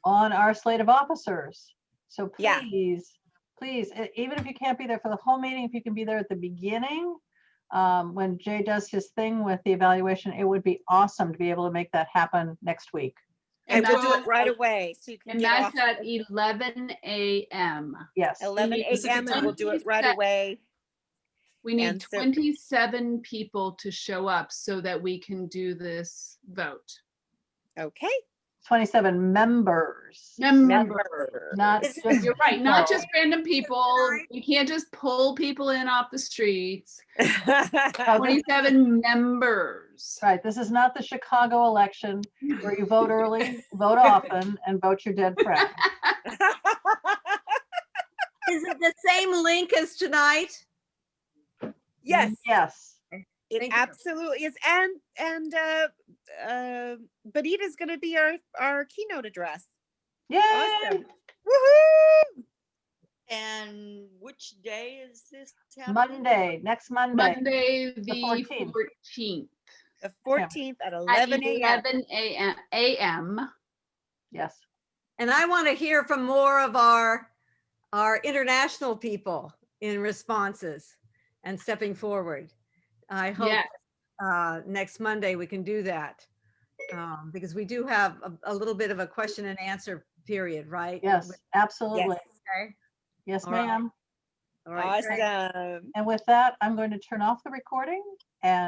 on our slate of officers. So please, even if you can't be there for the whole meeting, if you can be there at the beginning, when Jay does his thing with the evaluation, it would be awesome to be able to make that happen next week. And we'll do it right away. So you can And get that's off at 11 a.m. Yes. 11 a.m. and we'll do it right away. We need And so- 27 people to show up so that we can do this vote. Okay. 27 members. Not just, You're right, not just random people. You can't just pull people in off the streets. 27 members. Right. This is not the Chicago election where you vote early, vote often, and vote your dead friend. Is it the same link as tonight? Yes. Yes. It Thank you. absolutely is. And Bonita's going to be our keynote address. Yay! Awesome. Woohoo! And which day is this happening? Monday, next Monday. Monday, the 14th. 14th. The 14th at At 11 a.m. 11 a.m. Yes. And I want to hear from more of our international people in responses and stepping forward. I hope Yes. Next Monday we can do that because we do have a little bit of a question and answer period, right? Yes, absolutely. Okay. Yes, All right. ma'am. All right. great. Awesome. And with that, I'm going to turn off the recording and